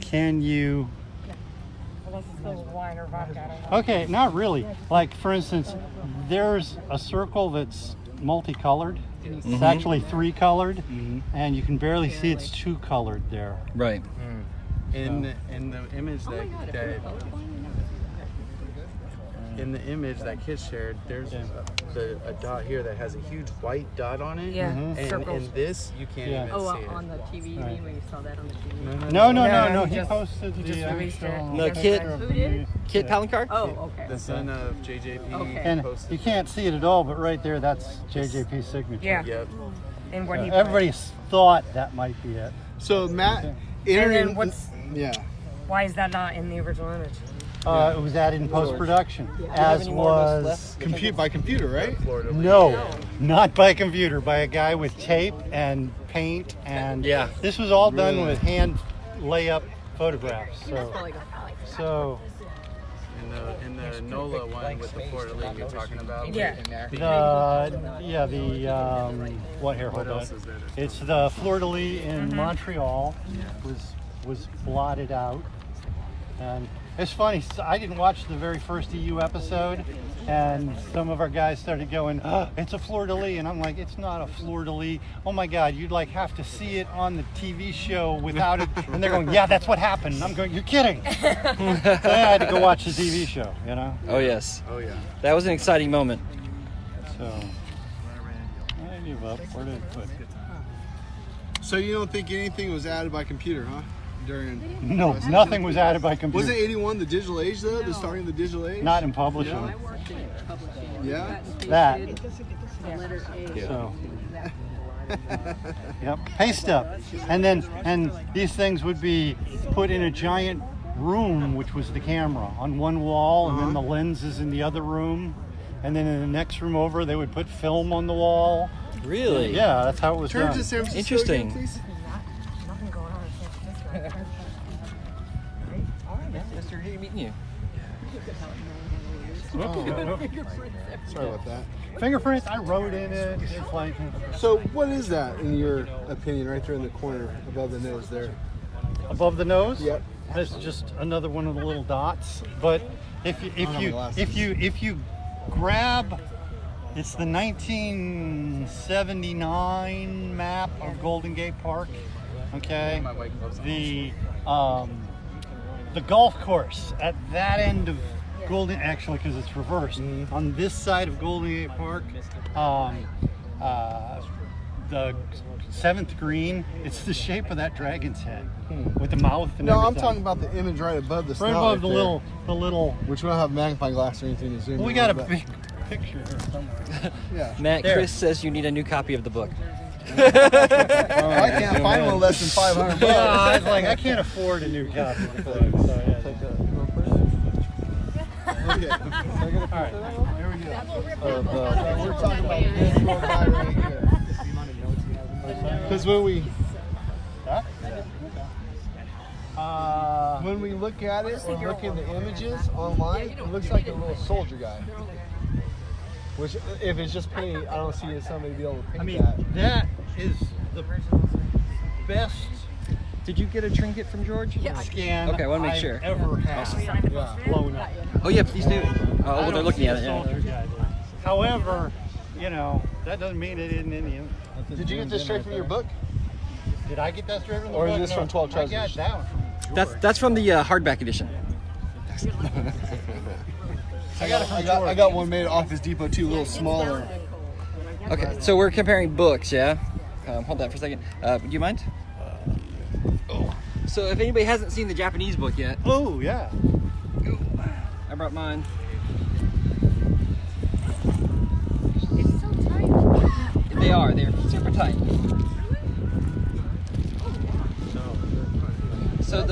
Can you? Unless it's filled with wine or vodka. I don't know. Okay, not really. Like for instance, there's a circle that's multicolored. It's actually 3-colored, and you can barely see it's 2-colored there. Right. In the image that in the image that Kit shared, there's a dot here that has a huge white dot on it. Yeah. And Circles. in this, you can't Yeah. even see it. On the TV, you mean when you saw that on the TV? No. he He just- posted he the just released it. actual No, That's Kit. right. Who did? Kit Palancar? Oh, okay. The son of JJP Okay. And posted. you can't see it at all, but right there, that's JJP's signature. Yeah. Yep. And what he put. Everybody thought that might be it. So Matt, And entering, then what's? yeah. Why is that not in the original image? It was added in post-production, have as any more of those was left? By computer, right? Florida. no, not by computer, by a guy with tape and paint, and Yeah. this was all done Really? with hand layup photographs. So In the NOLA one with the Florida League you're talking about. Yeah. what here? Hold What on. else is there? It's the Fleur de Lis in Montreal was blotted out, and it's funny. I didn't watch the very first EU episode, and some of our guys started going, oh, "It's a Fleur de Lis," and I'm like, "It's not a Fleur de Lis. Oh my God, you'd like have to see it on the TV show without it." And they're going, "Yeah, that's what happened." And I'm going, "You're kidding." So I had to go watch the TV show, you know. Oh, yes. Oh yeah. That was an exciting moment. So I give up. Where did it put? So you don't think anything was added by computer, huh? During No, nothing was added by computer. Was it 81 the digital age though? The starting of the digital age? Not in publishing. I worked in publishing. Yeah. That. The letter A. So. Yep. Paste up, and these things would be put in a giant room, which was the camera on one wall, and then the lenses in the other room, and then in the next room over they would put film on the wall. Really? Yeah, that's how it was Turn done. to San Francisco Interesting. again, please. Nothing going on in San Francisco. All right, man. Nice to meeting you. Sorry about that. Fingerprints, I wrote in it. It's like, So what is that in your opinion right there in the corner above the nose there? above the nose. Yep. That's just another one of the little dots. But if you grab, it's the 1979 map of Golden Gate Park. Okay. the golf course at that end of Golden, actually, because it's reversed. On this side of Golden Gate Park, the 7th green, it's the shape of that dragon's head with the mouth and No, I'm everything. talking about the image right above the Right snout above the there. little. Which we don't have a magnifying glass or anything to zoom Well, we in got a on, but- big picture here somewhere. Yeah. Matt, There. Chris says you need a new copy of the book. I can't find one less than $500. Yeah, I was like, I can't afford a new copy. Okay. All right. Here we go. We're talking about this little guy right here. Because when we look at it or look in the images online, it looks like a little soldier guy. Which, if it's just paint, I don't see somebody be able to paint I mean, that. that is the best. Did you get a trinket from George? Scan. Okay, I want to make I've sure. Ever had. Awesome. Yeah. Blown up. Oh yeah, please do. I Oh, well, they're don't looking see at a it. Yeah. soldier guy. However, that doesn't mean it isn't in the image. Did you get this straight from your book? Did I get that straight from the Or book? is this No, from 12 I got Treasures? that one from George. That's from the hardback edition. I got one made at Office Depot too, a little smaller. Okay, so we're comparing books, yeah? Hold that for a second. Do you mind? So if anybody hasn't seen the Japanese book yet, Oh, yeah. I brought mine. It's so tight. They are. They're super tight. So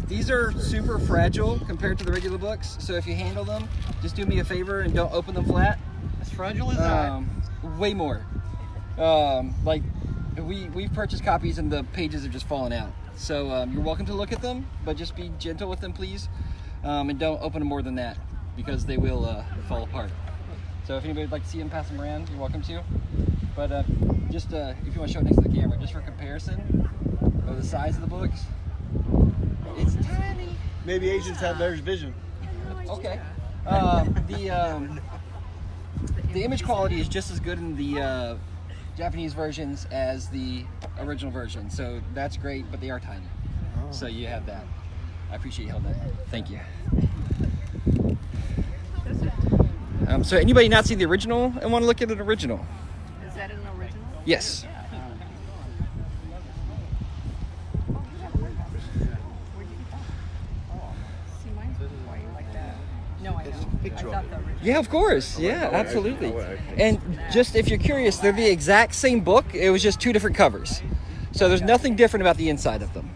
these are super fragile compared to the regular books. So if you handle them, just do me a favor and don't open them flat. As fragile as that. Way more. Like we've purchased copies and the pages have just fallen out. So you're welcome to look at them, but just be gentle with them, please, and don't open them more than that because they will fall apart. So if anybody would like to see them, pass them around. You're welcome to. But just if you want to show it next to the camera, just for comparison of the size of the books, it's tiny. Maybe Asians have their vision. Okay. The image quality is just as good in the Japanese versions as the original version, so that's great, but they are tiny. So you have that. I appreciate you holding that. Thank you. So anybody not seen the original and want to look at an original? Is that an original? Yes. See mine? Why you like that? No, I know. I thought the original. Yeah, of course. Yeah, absolutely. And just if you're curious, they're the exact same book. It was just 2 different covers. So there's nothing different about the inside of them.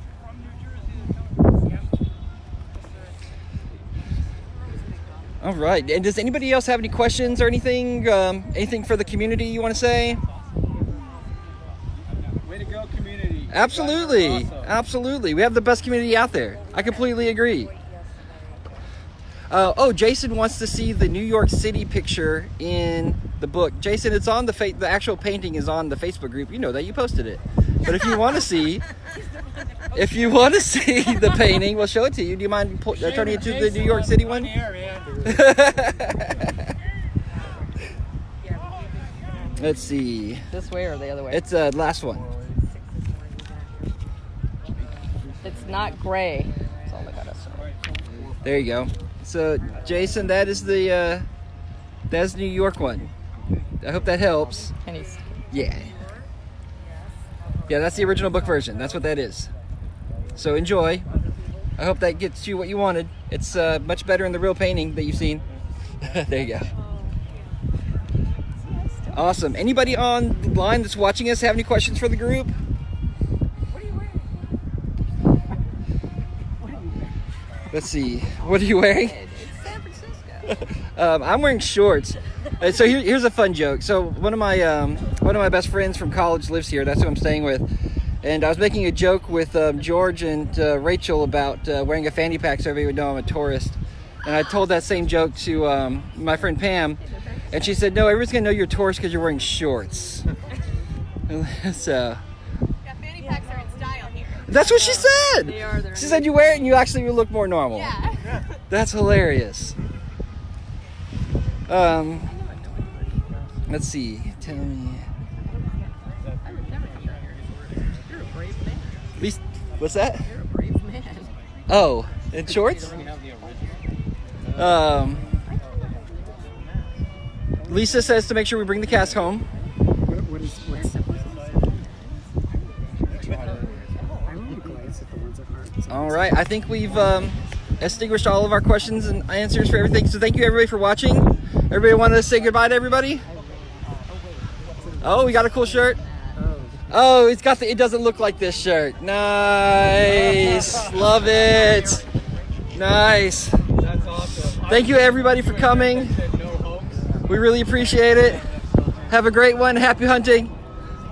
All right. And does anybody else have any questions or anything? Anything for the community you want to say? Way to go, community. Absolutely. Awesome. Absolutely. We have the best community out there. I completely agree. Jason wants to see the New York City picture in the book. Jason, it's on the actual painting is on the Facebook group. You know that, you posted it. But if you want to see the painting, we'll show it to you. Do you mind turning it to the New York City one? Let's see. This way or the other way? It's last one. It's not gray. That's all I gotta say. There you go. So, Jason, that's the New York one. I hope that helps. Pennies. Yeah. Yeah, that's the original book version. That's what that is. So enjoy. I hope that gets you what you wanted. It's much better in the real painting that you've seen. There you go. Awesome. Anybody online that's watching us have any questions for the group? Let's see. What are you wearing? It's San Francisco. I'm wearing shorts. So here's a fun joke. So one of my best friends from college lives here. That's who I'm staying with. And I was making a joke with George and Rachel about wearing a fanny pack so everybody would know I'm a tourist. And I told that same joke to my friend Pam, and she said, "No, everyone's gonna know you're a tourist because you're wearing shorts." So. Fanny packs are in style here. That's what she said. They are. She said you wear it and you actually look more normal. Yeah. That's hilarious. Let's see. Tell me. You're a brave man. At least, what's that? You're a brave man. Oh, In shorts? Lisa says to make sure we bring the casque home. What's All right, I think we've extinguished all of our questions and answers for everything. So thank you everybody for watching. Everybody wanted to say goodbye to everybody? Oh, we got a cool shirt. Oh, it's got it doesn't look like this shirt. Nice. Love it. Nice. That's awesome. Thank you everybody for coming. We really appreciate it. Have a great one. Happy hunting.